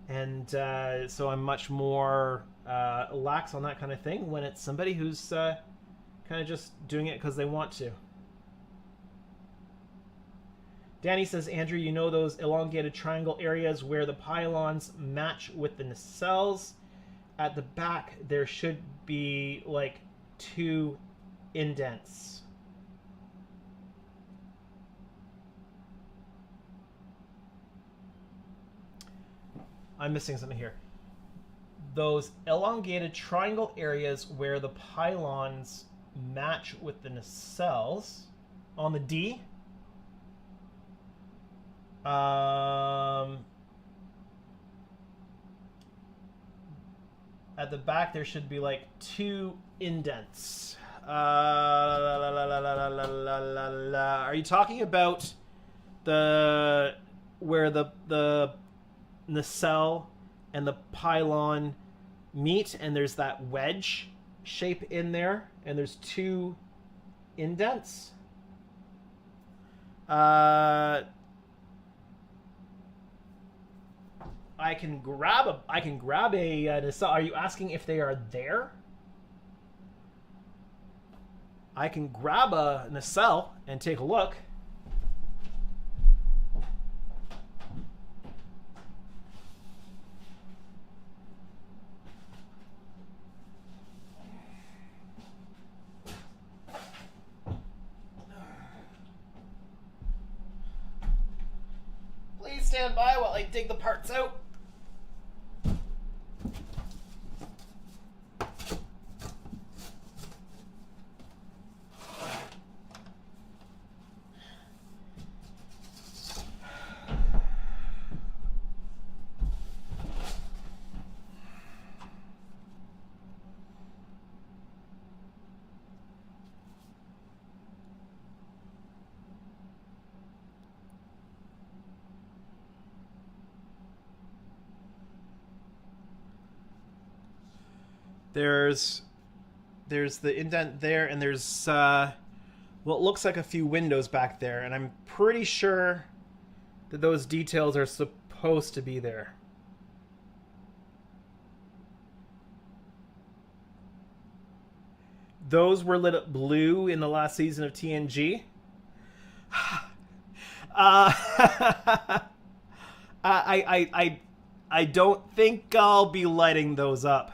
and so I'm much more lax on that kind of thing when it's somebody who's kind of just doing it because they want to. Danny says, Andrew, you know those elongated triangle areas where the pylons match with the nacelles? At the back, there should be like 2 indents. I'm missing something here. Those elongated triangle areas where the pylons match with the nacelles on the D. At the back there should be like 2 indents. Are you talking about the where the nacelle and the pylon meet, and there's that wedge shape in there, and there's 2 indents. I can grab a nacelle. Are you asking if they are there? I can grab a nacelle and take a look. Please stand by while I dig the parts out. There's the indent there, and there's what looks like a few windows back there, and I'm pretty sure that those details are supposed to be there. Those were lit up blue in the last season of TNG. I don't think I'll be lighting those up.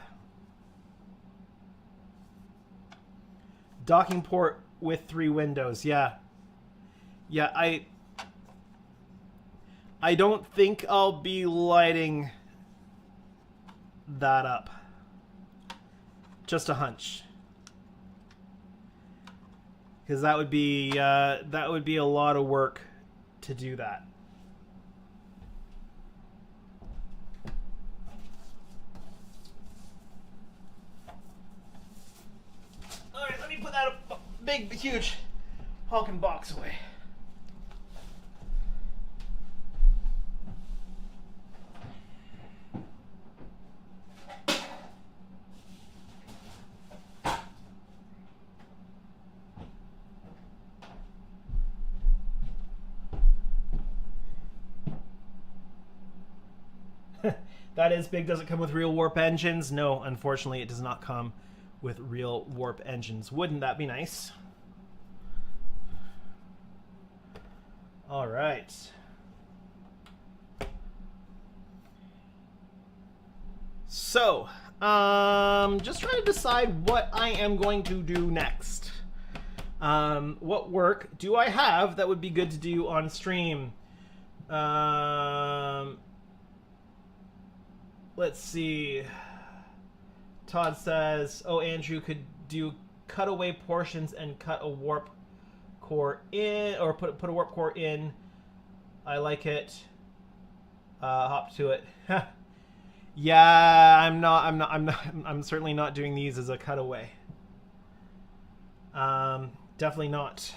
Docking port with 3 windows, yeah. Yeah, I don't think I'll be lighting that up. Just a hunch. Because that would be a lot of work to do that. Alright, let me put that big, huge honking box away. That is big. Does it come with real warp engines? No, unfortunately, it does not come with real warp engines. Wouldn't that be nice? All right. So, just trying to decide what I am going to do next. What work do I have that would be good to do on stream? Let's see. Todd says, oh, Andrew could do cutaway portions and cut a warp core in, or put a warp core in. I like it. Hop to it. Yeah, I'm certainly not doing these as a cutaway. Definitely not.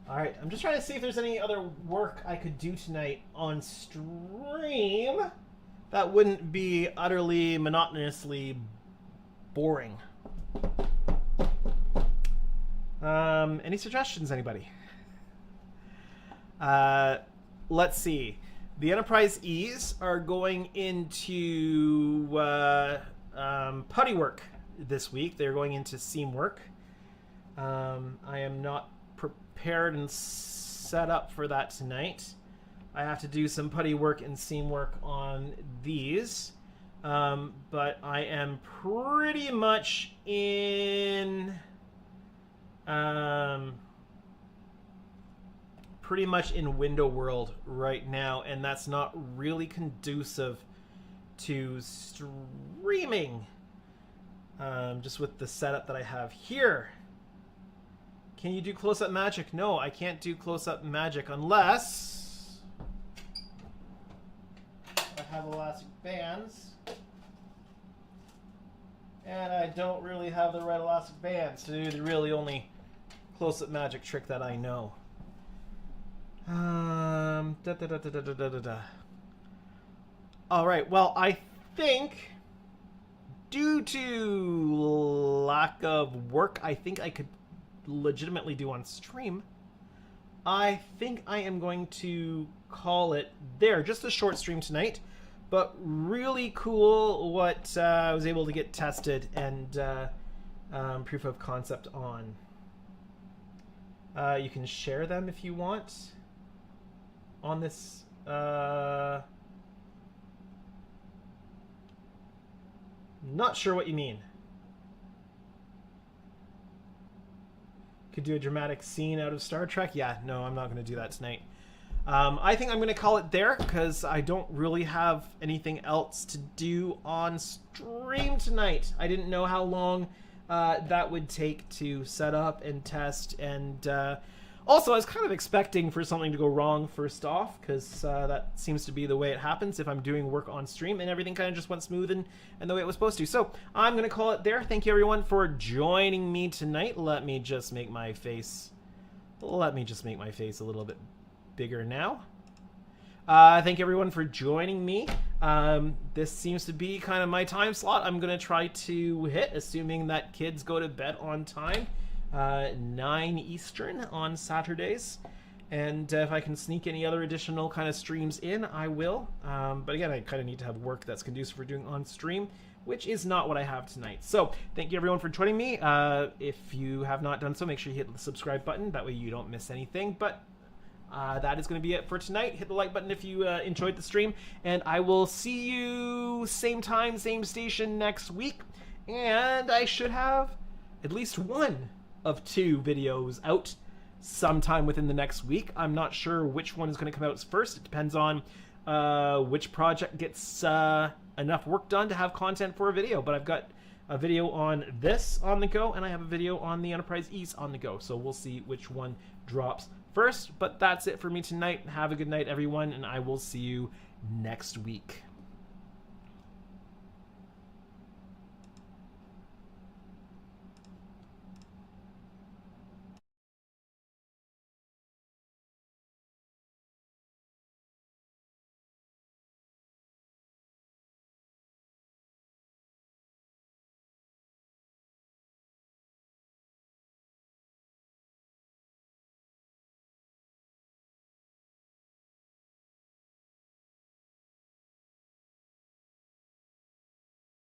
All right, I'm just trying to see if there's any other work I could do tonight on stream that wouldn't be utterly monotonously boring. Any suggestions, anybody? Let's see. The Enterprise E's are going into putty work this week. They're going into seam work. I am not prepared and set up for that tonight. I have to do some putty work and seam work on these. But I am pretty much in window world right now, and that's not really conducive to streaming. Just with the setup that I have here. Can you do close-up magic? No, I can't do close-up magic unless I have elastic bands. And I don't really have the right elastic bands to do the really only close-up magic trick that I know. All right. Well, I think due to lack of work, I think I could legitimately do on stream. I think I am going to call it there. Just a short stream tonight, but really cool what I was able to get tested and proof of concept on. You can share them if you want on this. Not sure what you mean. Could do a dramatic scene out of Star Trek? Yeah, no, I'm not going to do that tonight. I think I'm going to call it there because I don't really have anything else to do on stream tonight. I didn't know how long that would take to set up and test, and also I was kind of expecting for something to go wrong first off, because that seems to be the way it happens if I'm doing work on stream, and everything kind of just went smooth and the way it was supposed to. So I'm going to call it there. Thank you everyone for joining me tonight. Let me just make my face a little bit bigger now. Thank you everyone for joining me. This seems to be kind of my time slot I'm going to try to hit, assuming that kids go to bed on time. 9 Eastern on Saturdays. And if I can sneak any other additional kind of streams in, I will. But again, I kind of need to have work that's conducive for doing on stream, which is not what I have tonight. So thank you everyone for joining me. If you have not done so, make sure you hit the subscribe button. That way you don't miss anything. But that is going to be it for tonight. Hit the like button if you enjoyed the stream. And I will see you same time, same station next week. And I should have at least one of 2 videos out sometime within the next week. I'm not sure which one is going to come out first. It depends on which project gets enough work done to have content for a video. But I've got a video on this on the go, and I have a video on the Enterprise East on the go. So we'll see which one drops first. But that's it for me tonight. Have a good night, everyone, and I will see you next week.